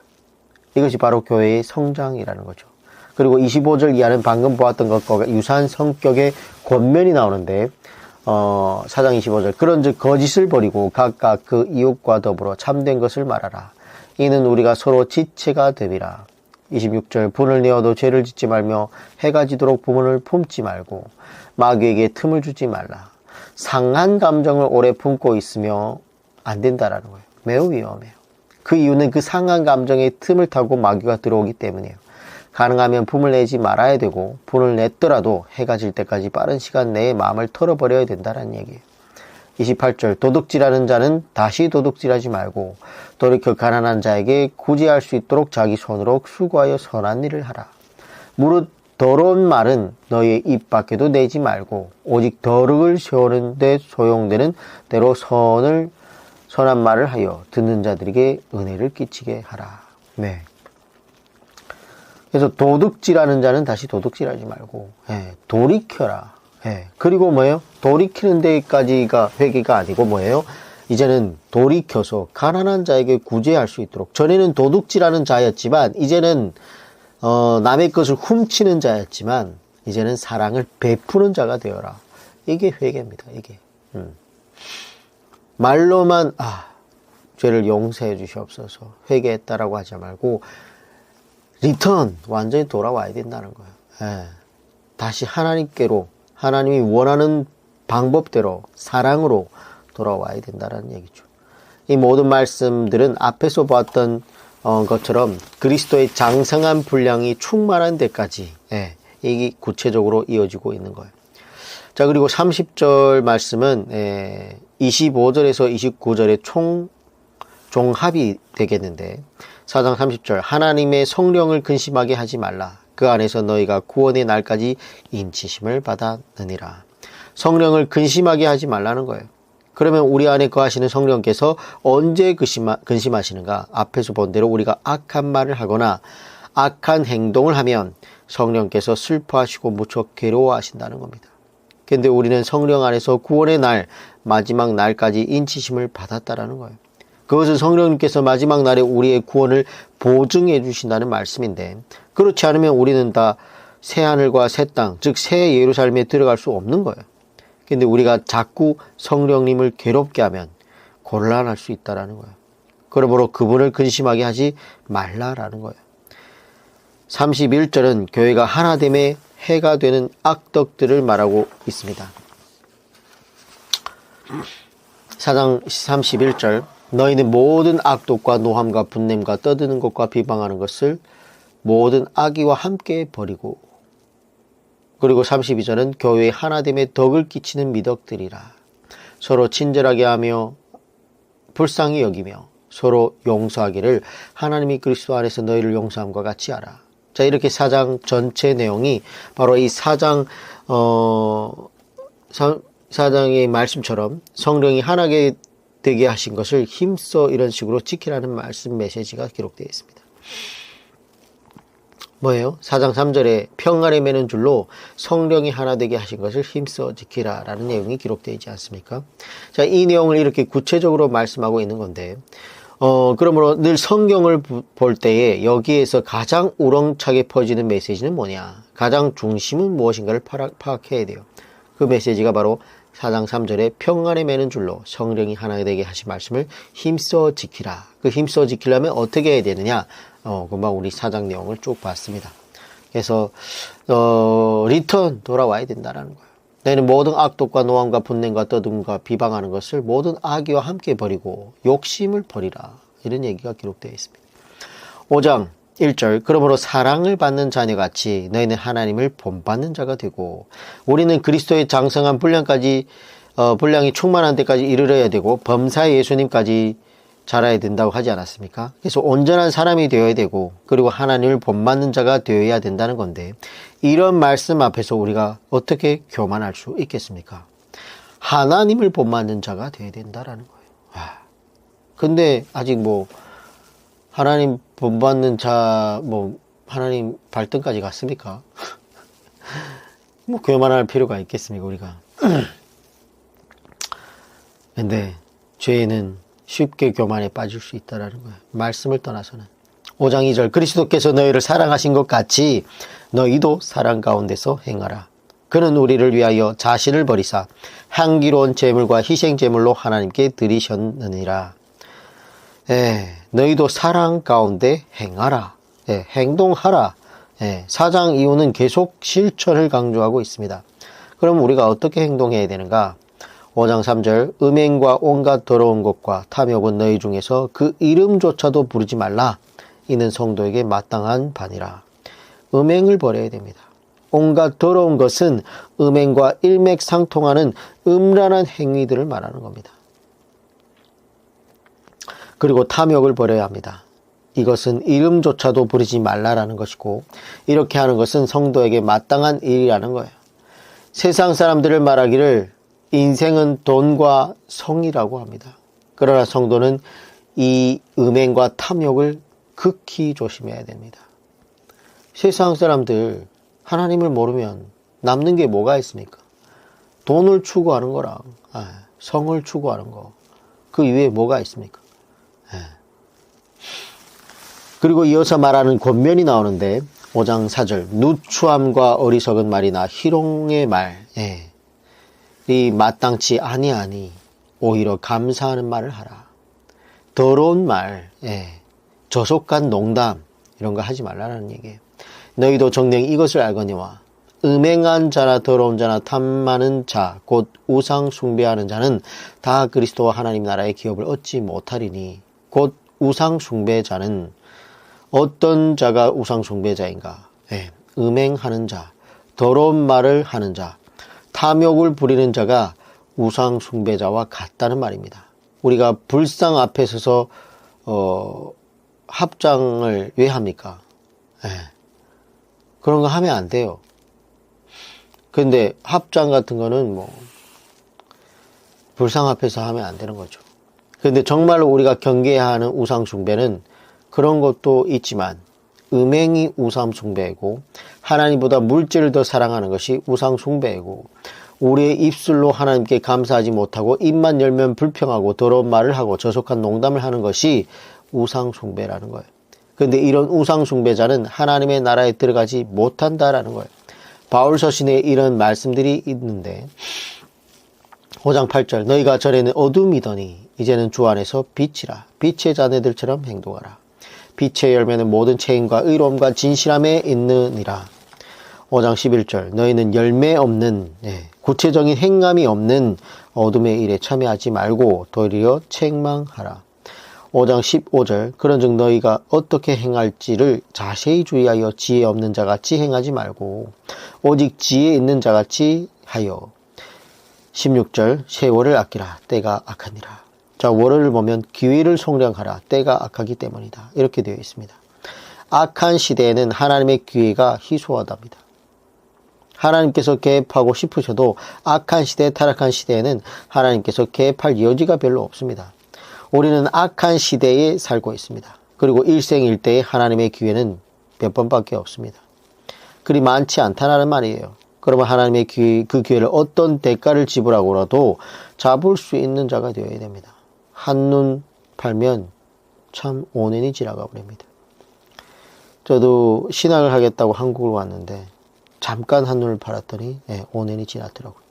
이것이 바로 교회의 성장이라는 거죠. 그리고 25절 이하는 방금 보았던 것과 유사한 성격의 권면이 나오는데 4장 25절 그런즉 거짓을 버리고 각각 그 이웃과 더불어 참된 것을 말하라. 이는 우리가 서로 지체가 됨이라. 26절 분을 내어도 죄를 짓지 말며 해가 지도록 부문을 품지 말고 마귀에게 틈을 주지 말라. 상한 감정을 오래 품고 있으며 안 된다라는 거예요. 매우 위험해요. 그 이유는 그 상한 감정의 틈을 타고 마귀가 들어오기 때문이에요. 가능하면 분을 내지 말아야 되고 분을 냈더라도 해가 질 때까지 빠른 시간 내에 마음을 털어버려야 된다는 얘기예요. 28절 도둑질하는 자는 다시 도둑질하지 말고 돌이켜 가난한 자에게 구제할 수 있도록 자기 손으로 수고하여 선한 일을 하라. 무릇 더러운 말은 너희의 입 밖에도 내지 말고 오직 더러움을 세우는 데 소용되는 대로 선한 말을 하여 듣는 자들에게 은혜를 끼치게 하라. 그래서 도둑질하는 자는 다시 도둑질하지 말고 돌이켜라. 그리고 뭐예요? 돌이키는 데까지가 회개가 아니고 뭐예요? 이제는 돌이켜서 가난한 자에게 구제할 수 있도록. 전에는 도둑질하는 자였지만 이제는 남의 것을 훔치는 자였지만 이제는 사랑을 베푸는 자가 되어라. 이게 회개입니다. 이게 말로만 죄를 용서해 주시옵소서 회개했다라고 하지 말고 리턴, 완전히 돌아와야 된다는 거예요. 예. 다시 하나님께로, 하나님이 원하는 방법대로, 사랑으로 돌아와야 된다는 얘기죠. 이 모든 말씀들은 앞에서 봤던 것처럼 그리스도의 장성한 분량이 충만한 데까지, 예, 이게 구체적으로 이어지고 있는 거예요. 자, 그리고 30절 말씀은 25절에서 29절의 종합이 되겠는데, 4장 30절, 하나님의 성령을 근심하게 하지 말라. 그 안에서 너희가 구원의 날까지 인치심을 받았느니라. 성령을 근심하게 하지 말라는 거예요. 그러면 우리 안에 거하시는 성령께서 언제 근심하시는가? 앞에서 본 대로 우리가 악한 말을 하거나 악한 행동을 하면 성령께서 슬퍼하시고 무척 괴로워하신다는 겁니다. 근데 우리는 성령 안에서 구원의 날, 마지막 날까지 인치심을 받았다라는 거예요. 그것은 성령님께서 마지막 날에 우리의 구원을 보증해 주신다는 말씀인데, 그렇지 않으면 우리는 다 새하늘과 새 땅, 즉 새 예루살렘에 들어갈 수 없는 거예요. 근데 우리가 자꾸 성령님을 괴롭게 하면 곤란할 수 있다라는 거예요. 그러므로 그분을 근심하게 하지 말라라는 거예요. 31절은 교회가 하나됨의 해가 되는 악덕들을 말하고 있습니다. 4장 31절, 너희는 모든 악독과 노함과 분냄과 떠드는 것과 비방하는 것을 모든 악의와 함께 버리고, 그리고 32절은 교회의 하나됨에 덕을 끼치는 미덕들이라. 서로 친절하게 하며 불쌍히 여기며 서로 용서하기를 하나님이 그리스도 안에서 너희를 용서함과 같이 하라. 자, 이렇게 4장 전체 내용이 바로 이 4장의 말씀처럼 성령이 하나게 되게 하신 것을 힘써 이런 식으로 지키라는 말씀 메시지가 기록되어 있습니다. 뭐예요? 4장 3절에 평안에 매는 줄로 성령이 하나 되게 하신 것을 힘써 지키라 라는 내용이 기록되어 있지 않습니까? 자, 이 내용을 이렇게 구체적으로 말씀하고 있는 건데, 그러므로 늘 성경을 볼 때에 여기에서 가장 우렁차게 퍼지는 메시지는 뭐냐? 가장 중심은 무엇인가를 파악해야 돼요. 그 메시지가 바로 4장 3절에 평안에 매는 줄로 성령이 하나 되게 하신 말씀을 힘써 지키라. 그 힘써 지키려면 어떻게 해야 되느냐? 금방 우리 4장 내용을 쭉 봤습니다. 그래서 리턴, 돌아와야 된다라는 거예요. 너희는 모든 악독과 노함과 분냄과 떠듬과 비방하는 것을 모든 악의와 함께 버리고 욕심을 버리라. 이런 얘기가 기록되어 있습니다. 5장 1절, 그러므로 사랑을 받는 자녀같이 너희는 하나님을 본받는 자가 되고, 우리는 그리스도의 장성한 분량이 충만한 데까지 이르러야 되고 범사의 예수님까지 자라야 된다고 하지 않았습니까? 그래서 온전한 사람이 되어야 되고, 그리고 하나님을 본받는 자가 되어야 된다는 건데, 이런 말씀 앞에서 우리가 어떻게 교만할 수 있겠습니까? 하나님을 본받는 자가 되어야 된다라는 거예요. 근데 아직 하나님 본받는 자, 하나님 발등까지 갔습니까? 교만할 필요가 있겠습니까, 우리가? 근데 죄는 쉽게 교만에 빠질 수 있다라는 거예요. 말씀을 떠나서는. 5장 2절, 그리스도께서 너희를 사랑하신 것 같이 너희도 사랑 가운데서 행하라. 그는 우리를 위하여 자신을 버리사 향기로운 제물과 희생 제물로 하나님께 드리셨느니라. 너희도 사랑 가운데 행하라. 행동하라. 4장 이후는 계속 실천을 강조하고 있습니다. 그럼 우리가 어떻게 행동해야 되는가? 5장 3절, 음행과 온갖 더러운 것과 탐욕은 너희 중에서 그 이름조차도 부르지 말라. 이는 성도에게 마땅한 바니라. 음행을 버려야 됩니다. 온갖 더러운 것은 음행과 일맥상통하는 음란한 행위들을 말하는 겁니다. 그리고 탐욕을 버려야 합니다. 이것은 이름조차도 부르지 말라라는 것이고, 이렇게 하는 것은 성도에게 마땅한 일이라는 거예요. 세상 사람들을 말하기를 인생은 돈과 성이라고 합니다. 그러나 성도는 이 음행과 탐욕을 극히 조심해야 됩니다. 세상 사람들 하나님을 모르면 남는 게 뭐가 있습니까? 돈을 추구하는 거랑 성을 추구하는 거, 그 이외에 뭐가 있습니까? 그리고 이어서 말하는 권면이 나오는데 5장 4절, 누추함과 어리석은 말이나 희롱의 말, 이 마땅치 아니하니 오히려 감사하는 말을 하라. 더러운 말, 저속한 농담, 이런 거 하지 말라는 얘기예요. 너희도 정녕 이것을 알거니와 음행한 자나 더러운 자나 탐하는 자 곧 우상 숭배하는 자는 다 그리스도와 하나님 나라의 기업을 얻지 못하리니 곧 우상 숭배자는 어떤 자가 우상 숭배자인가? 네, 음행하는 자, 더러운 말을 하는 자, 탐욕을 부리는 자가 우상 숭배자와 같다는 말입니다. 우리가 불상 앞에 서서 합장을 왜 합니까? 네, 그런 거 하면 안 돼요. 근데 합장 같은 거는 뭐 불상 앞에서 하면 안 되는 거죠. 근데 정말로 우리가 경계해야 하는 우상 숭배는 그런 것도 있지만 음행이 우상 숭배이고 하나님보다 물질을 더 사랑하는 것이 우상 숭배이고 우리의 입술로 하나님께 감사하지 못하고 입만 열면 불평하고 더러운 말을 하고 저속한 농담을 하는 것이 우상 숭배라는 거예요. 근데 이런 우상 숭배자는 하나님의 나라에 들어가지 못한다라는 거예요. 바울 서신에 이런 말씀들이 있는데 5장 8절 너희가 전에는 어둠이더니 이제는 주 안에서 빛이라 빛의 자녀들처럼 행동하라. 빛의 열매는 모든 책임과 의로움과 진실함에 있느니라. 5장 11절 너희는 열매 없는 구체적인 행함이 없는 어둠의 일에 참여하지 말고 도리어 책망하라. 5장 15절 그런즉 너희가 어떻게 행할지를 자세히 주의하여 지혜 없는 자같이 행하지 말고 오직 지혜 있는 자같이 하여 16절 세월을 아끼라 때가 악하니라. 자, 월을 보면 기회를 송량하라 때가 악하기 때문이다. 이렇게 되어 있습니다. 악한 시대에는 하나님의 기회가 희소하답니다. 하나님께서 개입하고 싶으셔도 악한 시대, 타락한 시대에는 하나님께서 개입할 여지가 별로 없습니다. 우리는 악한 시대에 살고 있습니다. 그리고 일생일대에 하나님의 기회는 몇 번밖에 없습니다. 그리 많지 않다는 말이에요. 그러면 하나님의 그 기회를 어떤 대가를 지불하고라도 잡을 수 있는 자가 되어야 됩니다. 한눈 팔면 참 5년이 지나가 버립니다. 저도 신학을 하겠다고 한국을 왔는데 잠깐 한눈을 팔았더니 5년이 지났더라고요.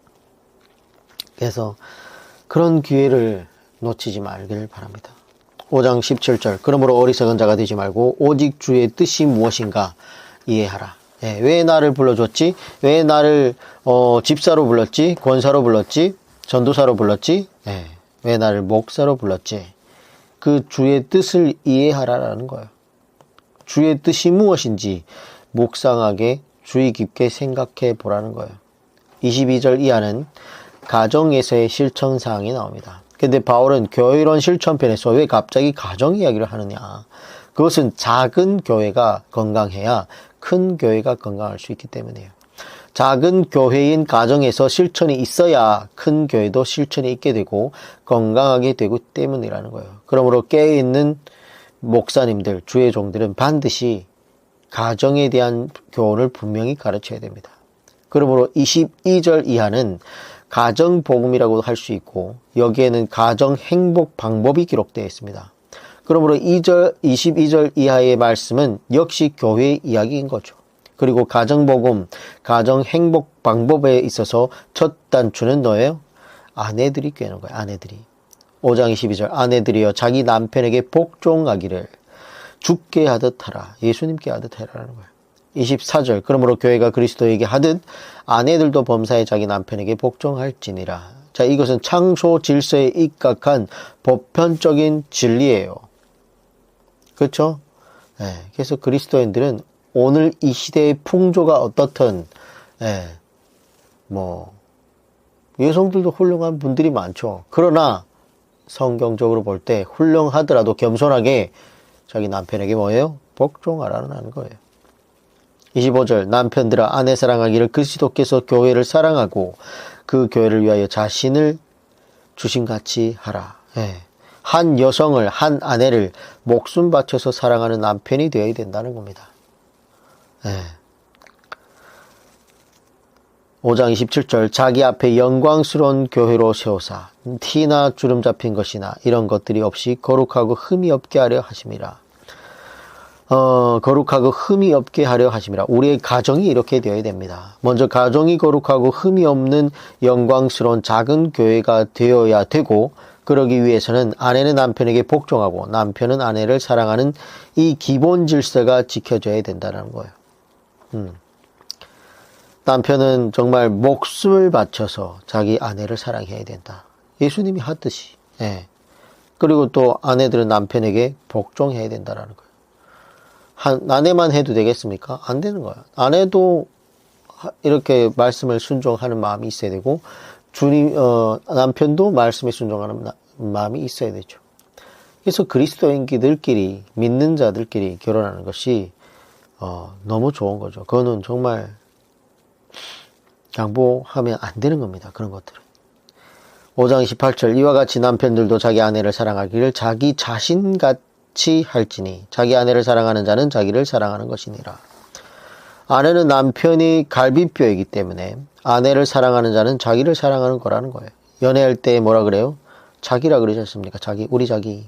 그래서 그런 기회를 놓치지 말길 바랍니다. 5장 17절 그러므로 어리석은 자가 되지 말고 오직 주의 뜻이 무엇인가 이해하라. 왜 나를 불러줬지? 왜 나를 집사로 불렀지? 권사로 불렀지? 전도사로 불렀지? 왜 나를 목사로 불렀지? 그 주의 뜻을 이해하라라는 거예요. 주의 뜻이 무엇인지 묵상하게 주의 깊게 생각해 보라는 거예요. 22절 이하는 가정에서의 실천사항이 나옵니다. 근데 바울은 교회론 실천편에서 왜 갑자기 가정 이야기를 하느냐? 그것은 작은 교회가 건강해야 큰 교회가 건강할 수 있기 때문이에요. 작은 교회인 가정에서 실천이 있어야 큰 교회도 실천이 있게 되고 건강하게 되기 때문이라는 거예요. 그러므로 깨어있는 목사님들, 주의 종들은 반드시 가정에 대한 교훈을 분명히 가르쳐야 됩니다. 그러므로 22절 이하는 가정복음이라고 할 수 있고 여기에는 가정 행복 방법이 기록되어 있습니다. 그러므로 22절 이하의 말씀은 역시 교회의 이야기인 거죠. 그리고 가정복음, 가정행복 방법에 있어서 첫 단추는 뭐예요? 아내들이 꿰는 거예요. 아내들이. 5장 22절 아내들이여 자기 남편에게 복종하기를 주께 하듯 하라. 예수님께 하듯 하라는 거예요. 24절 그러므로 교회가 그리스도에게 하듯 아내들도 범사에 자기 남편에게 복종할지니라. 자, 이것은 창조 질서에 입각한 보편적인 진리예요. 그렇죠? 그래서 그리스도인들은 오늘 이 시대의 풍조가 어떻든 여성들도 훌륭한 분들이 많죠. 그러나 성경적으로 볼 때 훌륭하더라도 겸손하게 자기 남편에게 뭐예요? 복종하라는 거예요. 25절 남편들아 아내 사랑하기를 그리스도께서 교회를 사랑하고 그 교회를 위하여 자신을 주심같이 하라. 한 여성을, 한 아내를 목숨 바쳐서 사랑하는 남편이 되어야 된다는 겁니다. 5장 27절 자기 앞에 영광스러운 교회로 세우사 티나 주름 잡힌 것이나 이런 것들이 없이 거룩하고 흠이 없게 하려 하심이라. 거룩하고 흠이 없게 하려 하심이라. 우리의 가정이 이렇게 되어야 됩니다. 먼저 가정이 거룩하고 흠이 없는 영광스러운 작은 교회가 되어야 되고 그러기 위해서는 아내는 남편에게 복종하고 남편은 아내를 사랑하는 이 기본 질서가 지켜져야 된다는 거예요. 남편은 정말 목숨을 바쳐서 자기 아내를 사랑해야 된다. 예수님이 하듯이. 예. 그리고 또 아내들은 남편에게 복종해야 된다는 거예요. 아내만 해도 되겠습니까? 안 되는 거예요. 아내도 이렇게 말씀을 순종하는 마음이 있어야 되고 남편도 말씀에 순종하는 마음이 있어야 되죠. 그래서 그리스도인들끼리 믿는 자들끼리 결혼하는 것이 너무 좋은 거죠. 그거는 정말 양보하면 안 되는 겁니다. 그런 것들은. 5장 28절 이와 같이 남편들도 자기 아내를 사랑하기를 자기 자신같이 할지니 자기 아내를 사랑하는 자는 자기를 사랑하는 것이니라. 아내는 남편이 갈비뼈이기 때문에 아내를 사랑하는 자는 자기를 사랑하는 거라는 거예요. 연애할 때 뭐라 그래요? 자기라 그러지 않습니까? 자기, 우리 자기.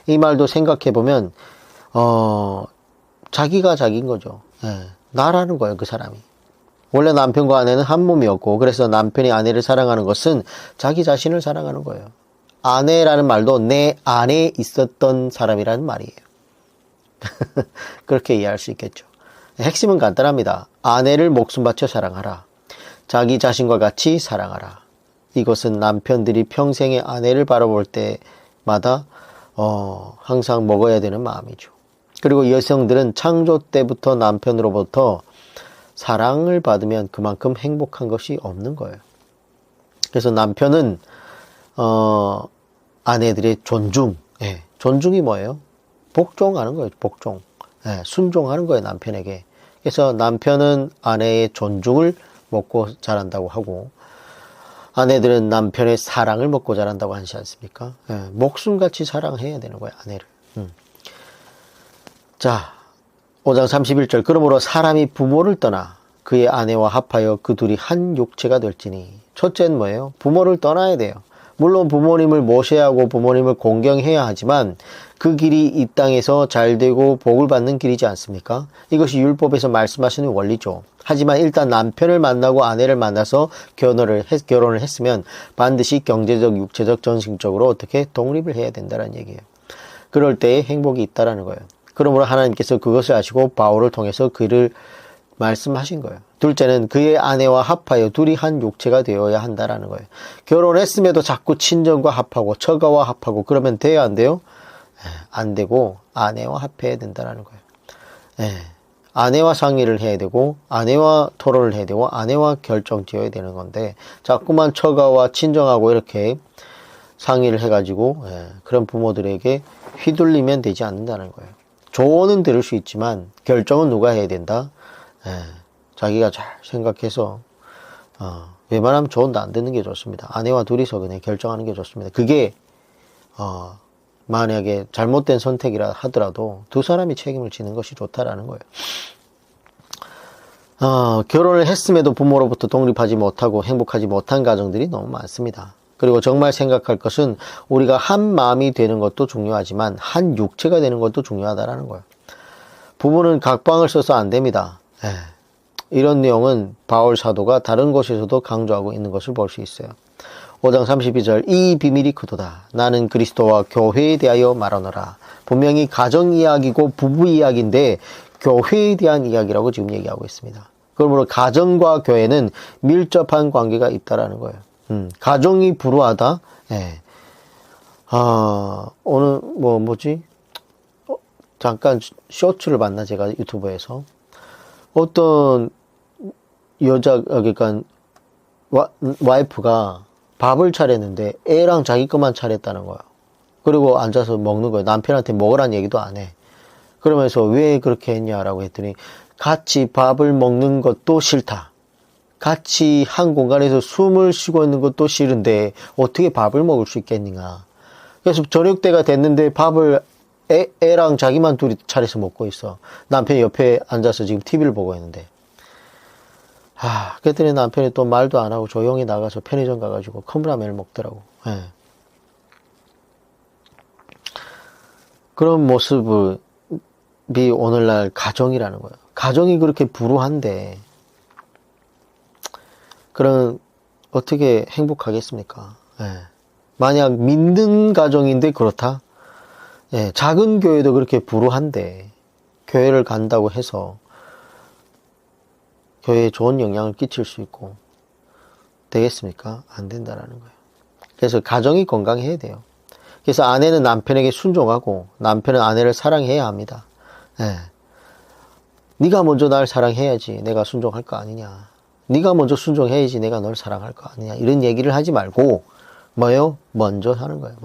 이 말도 생각해보면 자기가 자기인 거죠. 예, 나라는 거예요. 그 사람이. 원래 남편과 아내는 한 몸이었고 그래서 남편이 아내를 사랑하는 것은 자기 자신을 사랑하는 거예요. 아내라는 말도 내 안에 있었던 사람이라는 말이에요. 그렇게 이해할 수 있겠죠. 핵심은 간단합니다. 아내를 목숨 바쳐 사랑하라. 자기 자신과 같이 사랑하라. 이것은 남편들이 평생의 아내를 바라볼 때마다 항상 먹어야 되는 마음이죠. 그리고 여성들은 창조 때부터 남편으로부터 사랑을 받으면 그만큼 행복한 것이 없는 거예요. 그래서 남편은 아내들의 존중, 예, 존중이 뭐예요? 복종하는 거예요. 복종, 예, 순종하는 거예요. 남편에게. 그래서 남편은 아내의 존중을 먹고 자란다고 하고 아내들은 남편의 사랑을 먹고 자란다고 하지 않습니까? 예, 목숨같이 사랑해야 되는 거예요. 아내를. 자, 5장 31절 그러므로 사람이 부모를 떠나 그의 아내와 합하여 그 둘이 한 육체가 될지니. 첫째는 뭐예요? 부모를 떠나야 돼요. 물론 부모님을 모셔야 하고 부모님을 공경해야 하지만 그 길이 이 땅에서 잘되고 복을 받는 길이지 않습니까? 이것이 율법에서 말씀하시는 원리죠. 하지만 일단 남편을 만나고 아내를 만나서 결혼을 했으면 반드시 경제적, 육체적, 정신적으로 어떻게 독립을 해야 된다는 얘기예요. 그럴 때에 행복이 있다라는 거예요. 그러므로 하나님께서 그것을 아시고 바울을 통해서 그를 말씀하신 거예요. 둘째는 그의 아내와 합하여 둘이 한 육체가 되어야 한다라는 거예요. 결혼했음에도 자꾸 친정과 합하고 처가와 합하고 그러면 돼요, 안 돼요? 안 되고 아내와 합해야 된다라는 거예요. 아내와 상의를 해야 되고 아내와 토론을 해야 되고 아내와 결정 지어야 되는 건데 자꾸만 처가와 친정하고 이렇게 상의를 해가지고 그런 부모들에게 휘둘리면 되지 않는다는 거예요. 조언은 들을 수 있지만 결정은 누가 해야 된다? 자기가 잘 생각해서 웬만하면 조언도 안 듣는 게 좋습니다. 아내와 둘이서 그냥 결정하는 게 좋습니다. 그게 만약에 잘못된 선택이라 하더라도 두 사람이 책임을 지는 것이 좋다라는 거예요. 결혼을 했음에도 부모로부터 독립하지 못하고 행복하지 못한 가정들이 너무 많습니다. 그리고 정말 생각할 것은 우리가 한 마음이 되는 것도 중요하지만 한 육체가 되는 것도 중요하다라는 거예요. 부부는 각방을 써서 안 됩니다. 이런 내용은 바울 사도가 다른 곳에서도 강조하고 있는 것을 볼 수 있어요. 5장 32절 이 비밀이 크도다. 나는 그리스도와 교회에 대하여 말하노라. 분명히 가정 이야기고 부부 이야기인데 교회에 대한 이야기라고 지금 얘기하고 있습니다. 그러므로 가정과 교회는 밀접한 관계가 있다라는 거예요. 가정이 불우하다. 오늘 잠깐 쇼츠를 봤나 제가 유튜브에서 어떤 그러니까 와이프가 밥을 차렸는데 애랑 자기 것만 차렸다는 거야. 그리고 앉아서 먹는 거예요. 남편한테 먹으라는 얘기도 안 해. 그러면서 왜 그렇게 했냐라고 했더니 같이 밥을 먹는 것도 싫다. 같이 한 공간에서 숨을 쉬고 있는 것도 싫은데 어떻게 밥을 먹을 수 있겠는가. 그래서 저녁 때가 됐는데 밥을 애랑 자기만 둘이 차려서 먹고 있어. 남편이 옆에 앉아서 지금 TV를 보고 있는데. 그랬더니 남편이 또 말도 안 하고 조용히 나가서 편의점 가가지고 컵라면을 먹더라고. 그런 모습이 오늘날 가정이라는 거예요. 가정이 그렇게 불우한데, 그런, 어떻게 행복하겠습니까? 만약 믿는 가정인데 그렇다? 예, 작은 교회도 그렇게 불우한데 교회를 간다고 해서 교회에 좋은 영향을 끼칠 수 있고 되겠습니까? 안 된다라는 거예요. 그래서 가정이 건강해야 돼요. 그래서 아내는 남편에게 순종하고 남편은 아내를 사랑해야 합니다. 예. 네가 먼저 날 사랑해야지 내가 순종할 거 아니냐. 네가 먼저 순종해야지 내가 널 사랑할 거 아니냐. 이런 얘기를 하지 말고 뭐요? 먼저 하는 거예요.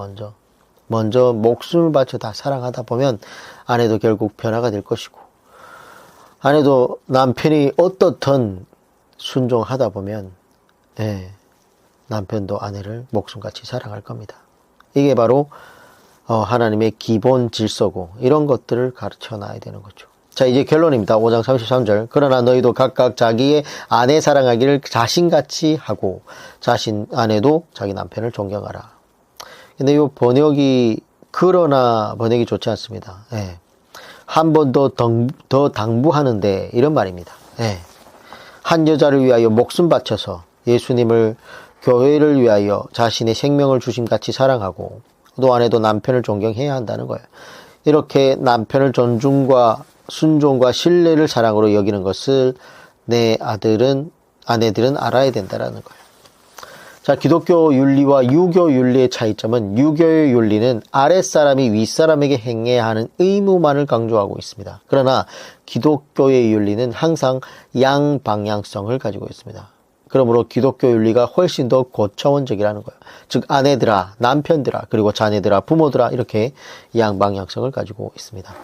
먼저 목숨을 바쳐 다 사랑하다 보면 아내도 결국 변화가 될 것이고 아내도 남편이 어떻든 순종하다 보면 예, 남편도 아내를 목숨같이 사랑할 겁니다. 이게 바로 하나님의 기본 질서고 이런 것들을 가르쳐 놔야 되는 거죠. 자, 이제 결론입니다. 5장 33절. 그러나 너희도 각각 자기의 아내 사랑하기를 자신같이 하고 자신 아내도 자기 남편을 존경하라. 근데 이 번역이 그러나 번역이 좋지 않습니다. 예. 한 번 더 당부하는데 이런 말입니다. 예. 한 여자를 위하여 목숨 바쳐서 예수님을 교회를 위하여 자신의 생명을 주심같이 사랑하고 또 아내도 남편을 존경해야 한다는 거예요. 이렇게 남편을 존중과 순종과 신뢰를 사랑으로 여기는 것을 내 아내들은 알아야 된다는 거예요. 자, 기독교 윤리와 유교 윤리의 차이점은 유교의 윤리는 아랫사람이 윗사람에게 행해야 하는 의무만을 강조하고 있습니다. 그러나 기독교의 윤리는 항상 양방향성을 가지고 있습니다. 그러므로 기독교 윤리가 훨씬 더 고차원적이라는 거예요. 즉 아내들아, 남편들아, 그리고 자녀들아, 부모들아 이렇게 양방향성을 가지고 있습니다.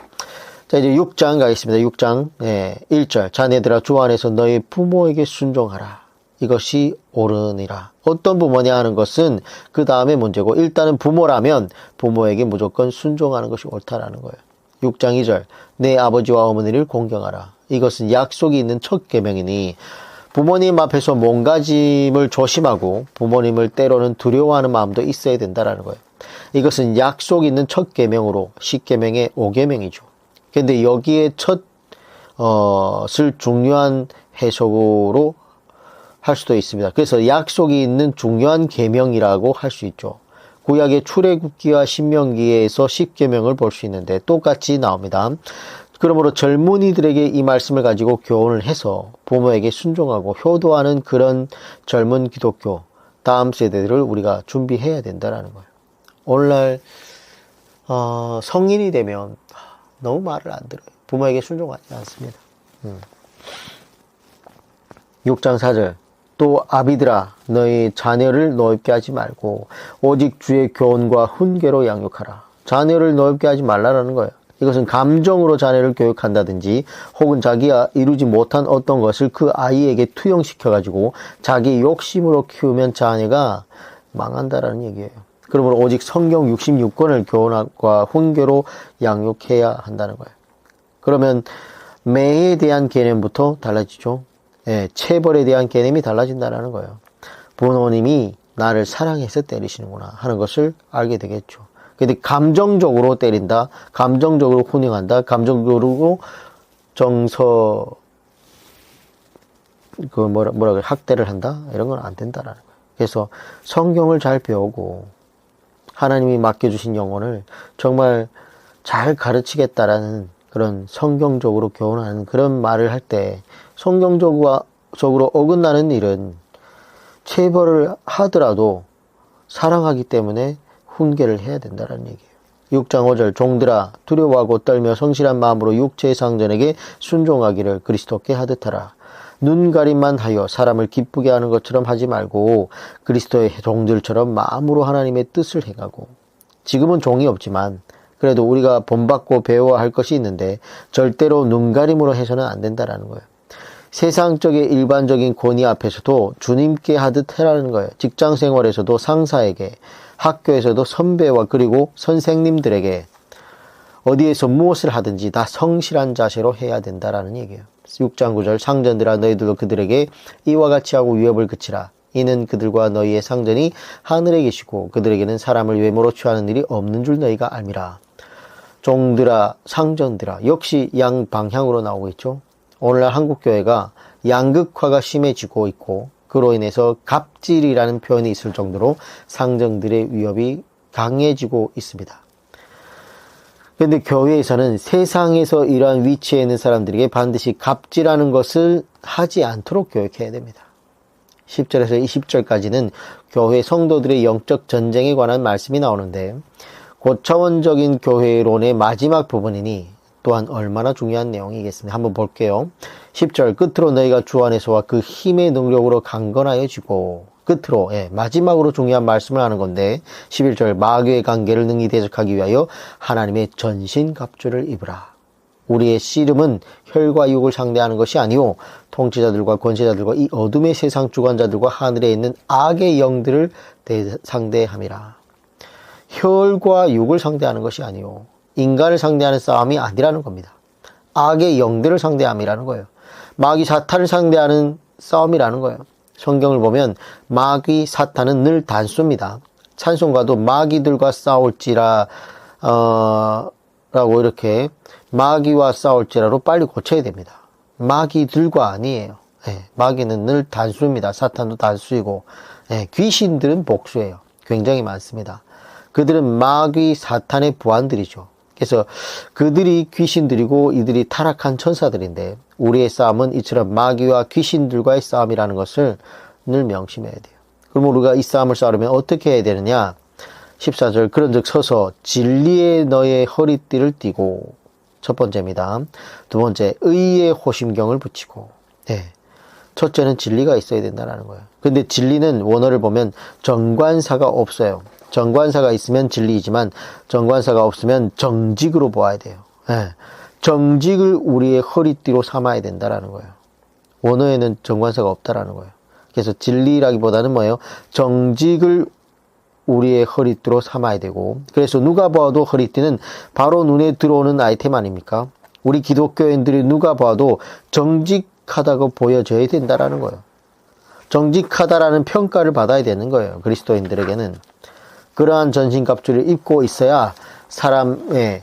자, 이제 6장 가겠습니다. 6장 1절. 자녀들아 주 안에서 너희 부모에게 순종하라. 이것이 옳으니라. 어떤 부모냐 하는 것은 그 다음에 문제고 일단은 부모라면 부모에게 무조건 순종하는 것이 옳다라는 거예요. 6장 2절. 내 아버지와 어머니를 공경하라. 이것은 약속이 있는 첫 계명이니 부모님 앞에서 몸가짐을 조심하고 부모님을 때로는 두려워하는 마음도 있어야 된다라는 거예요. 이것은 약속이 있는 첫 계명으로 10계명의 5계명이죠. 근데 여기에 첫을 중요한 해석으로 할 수도 있습니다. 그래서 약속이 있는 중요한 계명이라고 할 수 있죠. 구약의 출애굽기와 신명기에서 10계명을 볼 수 있는데 똑같이 나옵니다. 그러므로 젊은이들에게 이 말씀을 가지고 교훈을 해서 부모에게 순종하고 효도하는 그런 젊은 기독교 다음 세대들을 우리가 준비해야 된다는 거예요. 오늘날 성인이 되면 너무 말을 안 들어요. 부모에게 순종하지 않습니다. 6장 4절. 또 아비들아 너희 자녀를 노엽게 하지 말고 오직 주의 교훈과 훈계로 양육하라. 자녀를 노엽게 하지 말라라는 거예요. 이것은 감정으로 자녀를 교육한다든지 혹은 자기가 이루지 못한 어떤 것을 그 아이에게 투영시켜가지고 자기 욕심으로 키우면 자녀가 망한다라는 얘기예요. 그러므로 오직 성경 66권을 교훈과 훈계로 양육해야 한다는 거예요. 그러면 매에 대한 개념부터 달라지죠. 예, 체벌에 대한 개념이 달라진다는 거예요. 부모님이 나를 사랑해서 때리시는구나 하는 것을 알게 되겠죠. 근데 감정적으로 때린다, 감정적으로 훈육한다, 감정적으로 학대를 한다? 이런 건 안 된다라는 거예요. 그래서 성경을 잘 배우고 하나님이 맡겨주신 영혼을 정말 잘 가르치겠다라는 그런 성경적으로 교훈하는 그런 말을 할 때 성경적으로 어긋나는 일은 체벌을 하더라도 사랑하기 때문에 훈계를 해야 된다는 얘기예요. 6장 5절. 종들아 두려워하고 떨며 성실한 마음으로 육체의 상전에게 순종하기를 그리스도께 하듯하라. 눈가림만 하여 사람을 기쁘게 하는 것처럼 하지 말고 그리스도의 종들처럼 마음으로 하나님의 뜻을 행하고. 지금은 종이 없지만 그래도 우리가 본받고 배워야 할 것이 있는데 절대로 눈가림으로 해서는 안 된다는 거예요. 세상적인 일반적인 권위 앞에서도 주님께 하듯 해라는 거예요. 직장 생활에서도 상사에게, 학교에서도 선배와 그리고 선생님들에게 어디에서 무엇을 하든지 다 성실한 자세로 해야 된다라는 얘기예요. 6장 9절. 상전들아 너희들도 그들에게 이와 같이 하고 위협을 그치라. 이는 그들과 너희의 상전이 하늘에 계시고 그들에게는 사람을 외모로 취하는 일이 없는 줄 너희가 알미라. 종들아 상전들아 역시 양방향으로 나오고 있죠. 오늘날 한국교회가 양극화가 심해지고 있고 그로 인해서 갑질이라는 표현이 있을 정도로 상정들의 위협이 강해지고 있습니다. 그런데 교회에서는 세상에서 이러한 위치에 있는 사람들에게 반드시 갑질하는 것을 하지 않도록 교육해야 됩니다. 10절에서 20절까지는 교회 성도들의 영적 전쟁에 관한 말씀이 나오는데 고차원적인 교회론의 마지막 부분이니 또한 얼마나 중요한 내용이겠습니다. 한번 볼게요. 10절 끝으로 너희가 주 안에서와 그 힘의 능력으로 강건하여지고 끝으로 마지막으로 중요한 말씀을 하는 건데 11절 마귀의 관계를 능히 대적하기 위하여 하나님의 전신갑주를 입으라. 우리의 씨름은 혈과 육을 상대하는 것이 아니요 통치자들과 권세자들과 이 어둠의 세상 주관자들과 하늘에 있는 악의 영들을 상대함이라. 혈과 육을 상대하는 것이 아니요 인간을 상대하는 싸움이 아니라는 겁니다. 악의 영들을 상대함이라는 거예요. 마귀 사탄을 상대하는 싸움이라는 거예요. 성경을 보면 마귀 사탄은 늘 단수입니다. 찬송가도 마귀들과 싸울지라 라고 이렇게 마귀와 싸울지라로 빨리 고쳐야 됩니다. 마귀들과 아니에요. 마귀는 늘 단수입니다. 사탄도 단수이고 귀신들은 복수예요. 굉장히 많습니다. 그들은 마귀 사탄의 부하들이죠. 그래서 그들이 귀신들이고 이들이 타락한 천사들인데 우리의 싸움은 이처럼 마귀와 귀신들과의 싸움이라는 것을 늘 명심해야 돼요. 그럼 우리가 이 싸움을 싸우려면 어떻게 해야 되느냐? 14절 그런즉 서서 진리의 너의 허리띠를 띠고 첫 번째입니다. 두 번째 의의 호심경을 붙이고 첫째는 진리가 있어야 된다는 거예요. 근데 진리는 원어를 보면 정관사가 없어요. 정관사가 있으면 진리이지만 정관사가 없으면 정직으로 보아야 돼요. 정직을 우리의 허리띠로 삼아야 된다라는 거예요. 원어에는 정관사가 없다라는 거예요. 그래서 진리라기보다는 뭐예요? 정직을 우리의 허리띠로 삼아야 되고 그래서 누가 봐도 허리띠는 바로 눈에 들어오는 아이템 아닙니까? 우리 기독교인들이 누가 봐도 정직하다고 보여져야 된다라는 거예요. 정직하다라는 평가를 받아야 되는 거예요. 그리스도인들에게는. 그러한 전신갑주를 입고 있어야 사람의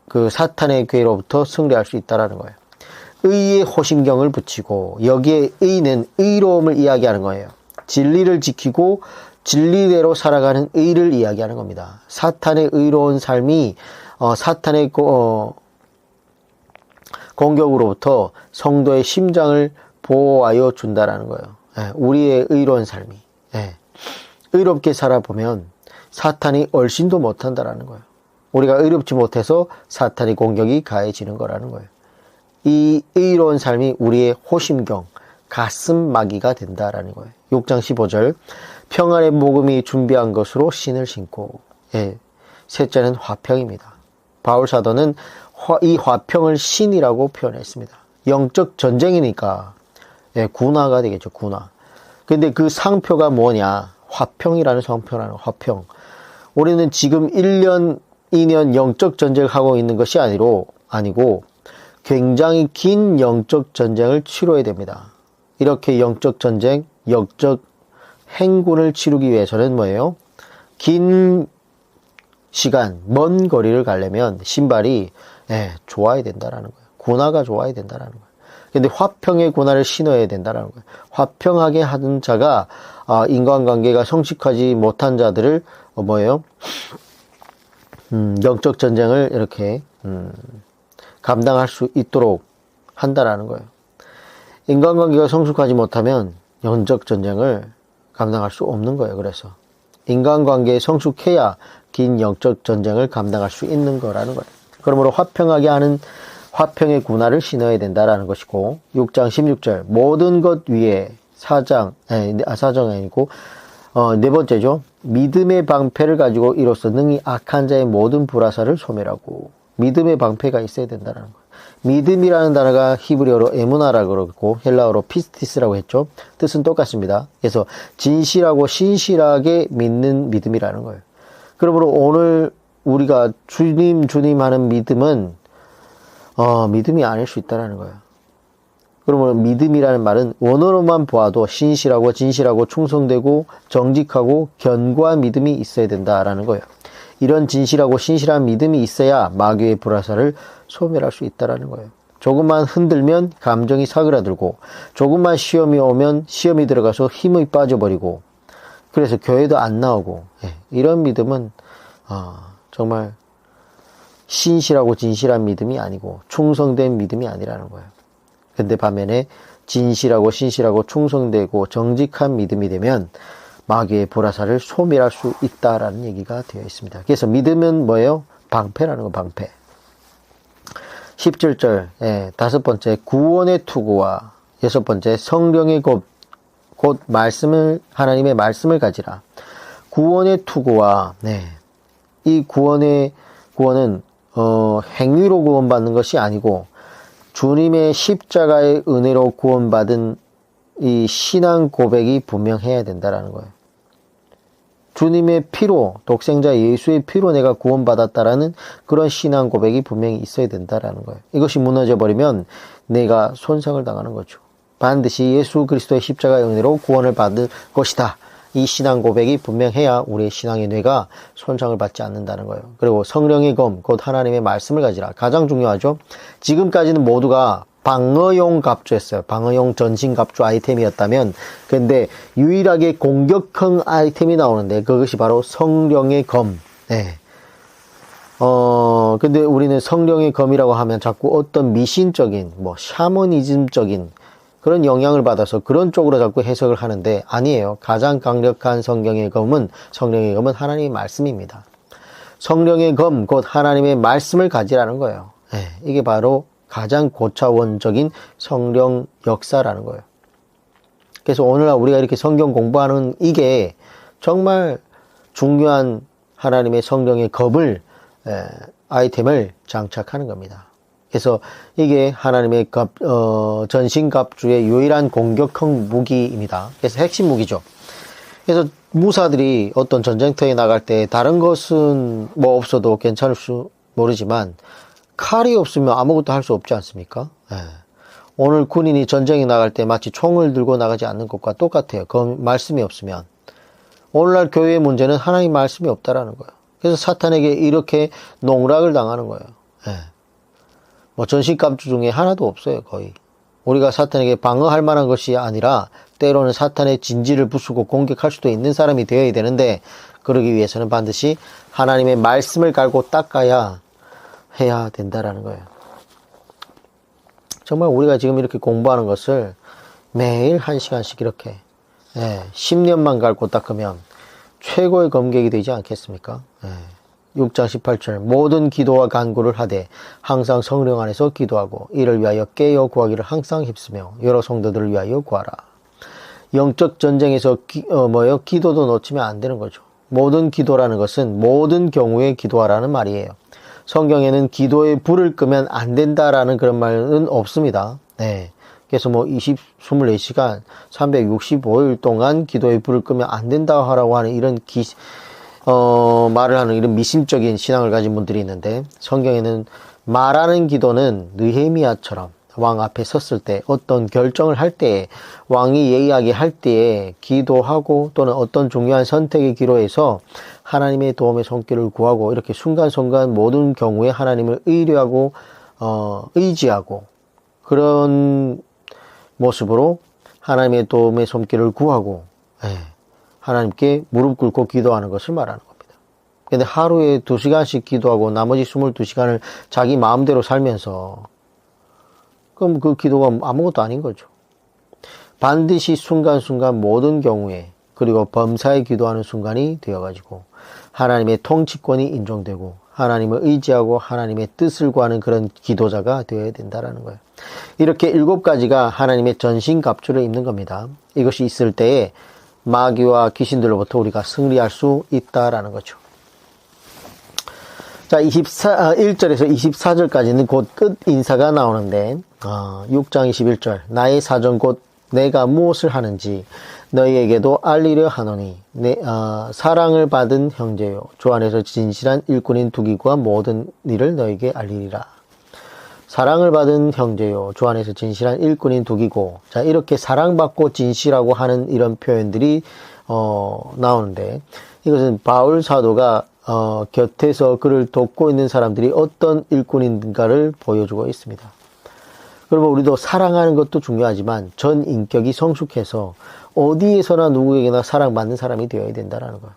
그 사탄의 괴로부터 승리할 수 있다라는 거예요. 의의 호심경을 붙이고 여기에 의는 의로움을 이야기하는 거예요. 진리를 지키고 진리대로 살아가는 의를 이야기하는 겁니다. 사탄의 의로운 삶이 사탄의 공격으로부터 성도의 심장을 보호하여 준다라는 거예요. 우리의 의로운 삶이 의롭게 살아보면 사탄이 얼씬도 못한다라는 거예요. 우리가 의롭지 못해서 사탄의 공격이 가해지는 거라는 거예요. 이 의로운 삶이 우리의 호심경, 가슴마기가 된다라는 거예요. 6장 15절 평안의 복음이 준비한 것으로 신을 신고 셋째는 화평입니다. 바울 사도는 이 화평을 신이라고 표현했습니다. 영적 전쟁이니까 군화가 되겠죠. 군화. 근데 그 상표가 뭐냐? 화평이라는 상표라는 화평. 우리는 지금 1년, 2년 영적 전쟁을 하고 있는 것이 아니고 굉장히 긴 영적 전쟁을 치러야 됩니다. 이렇게 영적 전쟁, 영적 행군을 치르기 위해서는 뭐예요? 긴 시간, 먼 거리를 가려면 신발이 좋아야 된다라는 거예요. 군화가 좋아야 된다라는 거예요. 근데 화평의 군화를 신어야 된다라는 거예요. 화평하게 하는 자가 인간관계가 성숙하지 못한 자들을 뭐예요? 영적 전쟁을 이렇게 감당할 수 있도록 한다라는 거예요. 인간관계가 성숙하지 못하면 영적 전쟁을 감당할 수 없는 거예요. 그래서 인간관계에 성숙해야 긴 영적 전쟁을 감당할 수 있는 거라는 거예요. 그러므로 화평하게 하는 화평의 군화를 신어야 된다라는 것이고 6장 16절 모든 것 위에 사정이 아니고 네 번째죠. 믿음의 방패를 가지고 이로써 능히 악한 자의 모든 불화살을 소멸하고 믿음의 방패가 있어야 된다는 거예요. 믿음이라는 단어가 히브리어로 에무나라고 그러고 헬라어로 피스티스라고 했죠. 뜻은 똑같습니다. 그래서 진실하고 신실하게 믿는 믿음이라는 거예요. 그러므로 오늘 우리가 주님 하는 믿음은 믿음이 아닐 수 있다는 거예요. 그러면 믿음이라는 말은 원어로만 보아도 신실하고 진실하고 충성되고 정직하고 견고한 믿음이 있어야 된다라는 거예요. 이런 진실하고 신실한 믿음이 있어야 마귀의 불화살을 소멸할 수 있다라는 거예요. 조금만 흔들면 감정이 사그라들고, 조금만 시험이 오면 시험이 들어가서 힘이 빠져버리고, 그래서 교회도 안 나오고, 이런 믿음은 정말 신실하고 진실한 믿음이 아니고 충성된 믿음이 아니라는 거예요. 근데 반면에 진실하고 신실하고 충성되고 정직한 믿음이 되면 마귀의 불화살을 소멸할 수 있다라는 얘기가 되어 있습니다. 그래서 믿음은 뭐예요? 방패라는 거, 방패. 17절, 다섯 번째, 구원의 투구와 여섯 번째, 성령의 곧 하나님의 말씀을 가지라. 구원의 투구와, 이 구원은, 행위로 구원받는 것이 아니고, 주님의 십자가의 은혜로 구원받은 이 신앙 고백이 분명해야 된다라는 거예요. 주님의 피로, 독생자 예수의 피로 내가 구원받았다라는 그런 신앙 고백이 분명히 있어야 된다라는 거예요. 이것이 무너져 버리면 내가 손상을 당하는 거죠. 반드시 예수 그리스도의 십자가의 은혜로 구원을 받을 것이다. 이 신앙 고백이 분명해야 우리의 신앙의 뇌가 손상을 받지 않는다는 거예요. 그리고 성령의 검, 곧 하나님의 말씀을 가지라. 가장 중요하죠. 지금까지는 모두가 방어용 갑주였어요. 방어용 전신 갑주 아이템이었다면, 근데 유일하게 공격형 아이템이 나오는데 그것이 바로 성령의 검. 근데 우리는 성령의 검이라고 하면 자꾸 어떤 미신적인, 샤머니즘적인 그런 영향을 받아서 그런 쪽으로 자꾸 해석을 하는데 아니에요. 가장 강력한 성령의 검은 하나님의 말씀입니다. 성령의 검, 곧 하나님의 말씀을 가지라는 거예요. 이게 바로 가장 고차원적인 성령 역사라는 거예요. 그래서 오늘날 우리가 이렇게 성경 공부하는 이게 정말 중요한 하나님의 성령의 검을, 아이템을 장착하는 겁니다. 그래서 이게 하나님의 전신갑주의 유일한 공격형 무기입니다. 그래서 핵심 무기죠. 그래서 무사들이 어떤 전쟁터에 나갈 때 다른 것은 없어도 괜찮을 수 모르지만 칼이 없으면 아무것도 할 수 없지 않습니까? 오늘 군인이 전쟁에 나갈 때 마치 총을 들고 나가지 않는 것과 똑같아요. 그 말씀이 없으면. 오늘날 교회의 문제는 하나님 말씀이 없다라는 거예요. 그래서 사탄에게 이렇게 농락을 당하는 거예요. 전신갑주 중에 하나도 없어요, 거의. 우리가 사탄에게 방어할 만한 것이 아니라 때로는 사탄의 진지를 부수고 공격할 수도 있는 사람이 되어야 되는데, 그러기 위해서는 반드시 하나님의 말씀을 갈고 닦아야 해야 된다라는 거예요. 정말 우리가 지금 이렇게 공부하는 것을 매일 1시간씩 이렇게 10년만 갈고 닦으면 최고의 검객이 되지 않겠습니까? 6장 18절, 모든 기도와 간구를 하되 항상 성령 안에서 기도하고 이를 위하여 깨어 구하기를 항상 힘쓰며 여러 성도들을 위하여 구하라. 영적 전쟁에서 기도도 놓치면 안 되는 거죠. 모든 기도라는 것은 모든 경우에 기도하라는 말이에요. 성경에는 기도에 불을 끄면 안 된다라는 그런 말은 없습니다. 그래서 24시간 365일 동안 기도에 불을 끄면 안 된다 하라고 하는 이런 말을 하는 이런 미심적인 신앙을 가진 분들이 있는데, 성경에는 말하는 기도는 느헤미야처럼 왕 앞에 섰을 때, 어떤 결정을 할 때, 왕이 예의하게 할 때에 기도하고 또는 어떤 중요한 선택의 기로에서 하나님의 도움의 손길을 구하고 이렇게 순간순간 모든 경우에 하나님을 의뢰하고 의지하고 그런 모습으로 하나님의 도움의 손길을 구하고 하나님께 무릎 꿇고 기도하는 것을 말하는 겁니다. 근데 하루에 2시간씩 기도하고 나머지 22시간을 자기 마음대로 살면서, 그럼 그 기도가 아무것도 아닌 거죠. 반드시 순간순간 모든 경우에, 그리고 범사에 기도하는 순간이 되어가지고 하나님의 통치권이 인정되고 하나님을 의지하고 하나님의 뜻을 구하는 그런 기도자가 되어야 된다는 거예요. 이렇게 7가지가 하나님의 전신갑주를 입는 겁니다. 이것이 있을 때에 마귀와 귀신들로부터 우리가 승리할 수 있다라는 거죠. 자, 1절에서 24절까지는 곧 끝 인사가 나오는데, 6장 21절, 나의 사정 곧 내가 무엇을 하는지 너희에게도 알리려 하노니, 사랑을 받은 형제요, 주 안에서 진실한 일꾼인 두기구와 모든 일을 너희에게 알리리라. 사랑을 받은 형제요, 주 안에서 진실한 일꾼인 두기고. 자, 이렇게 사랑받고 진실하고 하는 이런 표현들이 나오는데, 이것은 바울 사도가 곁에서 그를 돕고 있는 사람들이 어떤 일꾼인가를 보여주고 있습니다. 그러면 우리도 사랑하는 것도 중요하지만 전 인격이 성숙해서 어디에서나 누구에게나 사랑받는 사람이 되어야 된다는 거예요.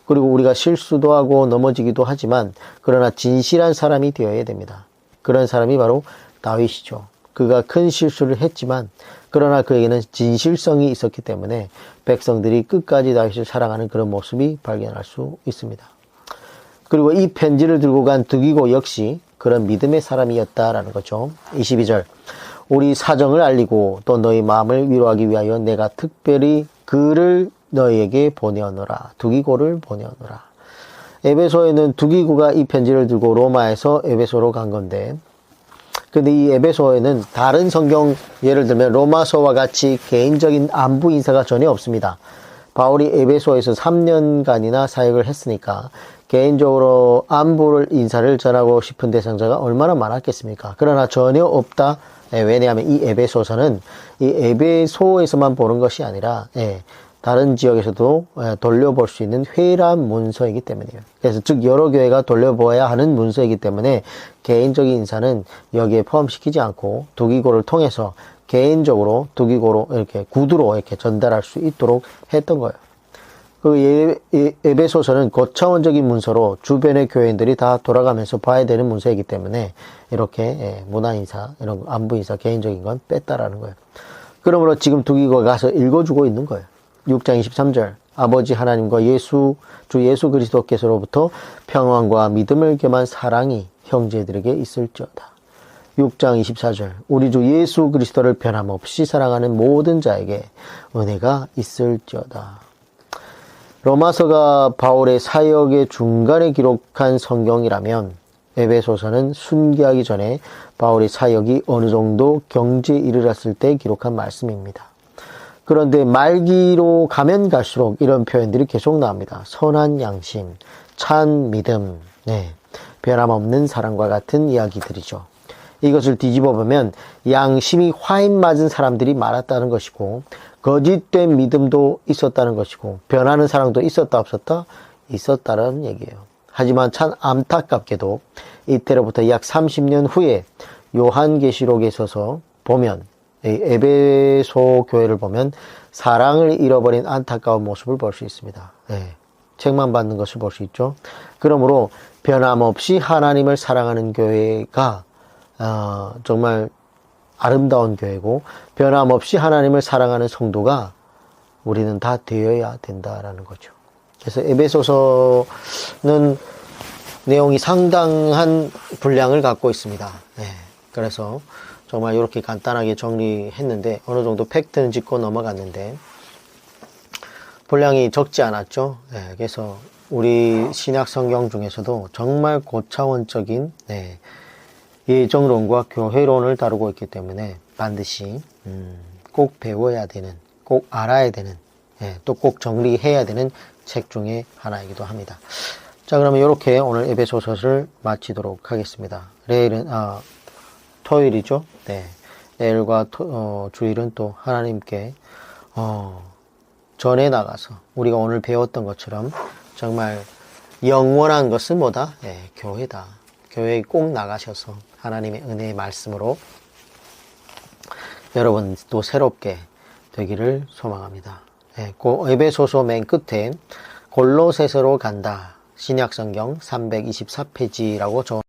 그리고 우리가 실수도 하고 넘어지기도 하지만 그러나 진실한 사람이 되어야 됩니다. 그런 사람이 바로 다윗이죠. 그가 큰 실수를 했지만 그러나 그에게는 진실성이 있었기 때문에 백성들이 끝까지 다윗을 사랑하는 그런 모습이 발견할 수 있습니다. 그리고 이 편지를 들고 간 드기고 역시 그런 믿음의 사람이었다라는 거죠. 22절 우리 사정을 알리고 또 너희 마음을 위로하기 위하여 내가 특별히 그를 너희에게 보내오노라. 두기고를 보내오노라. 에베소에는 두기고가 이 편지를 들고 로마에서 에베소로 간 건데 근데 이 에베소에는 다른 성경 예를 들면 로마서와 같이 개인적인 안부 인사가 전혀 없습니다. 바울이 에베소에서 3년간이나 사역을 했으니까 개인적으로 안부를 인사를 전하고 싶은 대상자가 얼마나 많았겠습니까? 그러나 전혀 없다. 왜냐하면 이 에베소서는 이 에베소에서만 보는 것이 아니라 다른 지역에서도 돌려볼 수 있는 회람 문서이기 때문이에요. 그래서 즉 여러 교회가 돌려보아야 하는 문서이기 때문에 개인적인 인사는 여기에 포함시키지 않고 두기고를 통해서 개인적으로 두기고로 이렇게 구두로 이렇게 전달할 수 있도록 했던 거예요. 그 에베소서는 고차원적인 문서로 주변의 교인들이 다 돌아가면서 봐야 되는 문서이기 때문에 이렇게 문화 인사, 이런 안부 인사, 개인적인 건 뺐다라는 거예요. 그러므로 지금 두기고가 가서 읽어주고 있는 거예요. 6장 23절 아버지 하나님과 주 예수 그리스도께서로부터 평안과 믿음을 겸한 사랑이 형제들에게 있을지어다. 6장 24절 우리 주 예수 그리스도를 변함없이 사랑하는 모든 자에게 은혜가 있을지어다. 로마서가 바울의 사역의 중간에 기록한 성경이라면 에베소서는 순교하기 전에 바울의 사역이 어느 정도 경지에 이르렀을 때 기록한 말씀입니다. 그런데 말기로 가면 갈수록 이런 표현들이 계속 나옵니다. 선한 양심, 찬 믿음, 변함없는 사랑과 같은 이야기들이죠. 이것을 뒤집어 보면 양심이 화인 맞은 사람들이 많았다는 것이고 거짓된 믿음도 있었다는 것이고 변하는 사랑도 있었다 없었다? 있었다는 얘기예요. 하지만 참 안타깝게도 이때로부터 약 30년 후에 요한계시록에 있어서 보면 에베소 교회를 보면 사랑을 잃어버린 안타까운 모습을 볼 수 있습니다. 책만 받는 것을 볼 수 있죠. 그러므로 변함없이 하나님을 사랑하는 교회가 정말 아름다운 교회고 변함없이 하나님을 사랑하는 성도가 우리는 다 되어야 된다라는 거죠. 그래서 에베소서는 내용이 상당한 분량을 갖고 있습니다. 그래서 정말 이렇게 간단하게 정리했는데 어느 정도 팩트는 짚고 넘어갔는데 분량이 적지 않았죠. 그래서 우리 신약 성경 중에서도 정말 고차원적인 예정론과 교회론을 다루고 있기 때문에 반드시 꼭 배워야 되는, 꼭 알아야 되는, 또 꼭 정리해야 되는 책 중에 하나이기도 합니다. 자, 그러면 이렇게 오늘 에베소서를 마치도록 하겠습니다. 내일은 토요일이죠. 내일과 주일은 또 하나님께 전해 나가서 우리가 오늘 배웠던 것처럼 정말 영원한 것은 뭐다? 교회다. 교회에 꼭 나가셔서 하나님의 은혜의 말씀으로 여러분 또 새롭게 되기를 소망합니다. 에베소서 맨 끝에 골로새서로 간다. 신약성경 324페이지라고 적어놓습니다.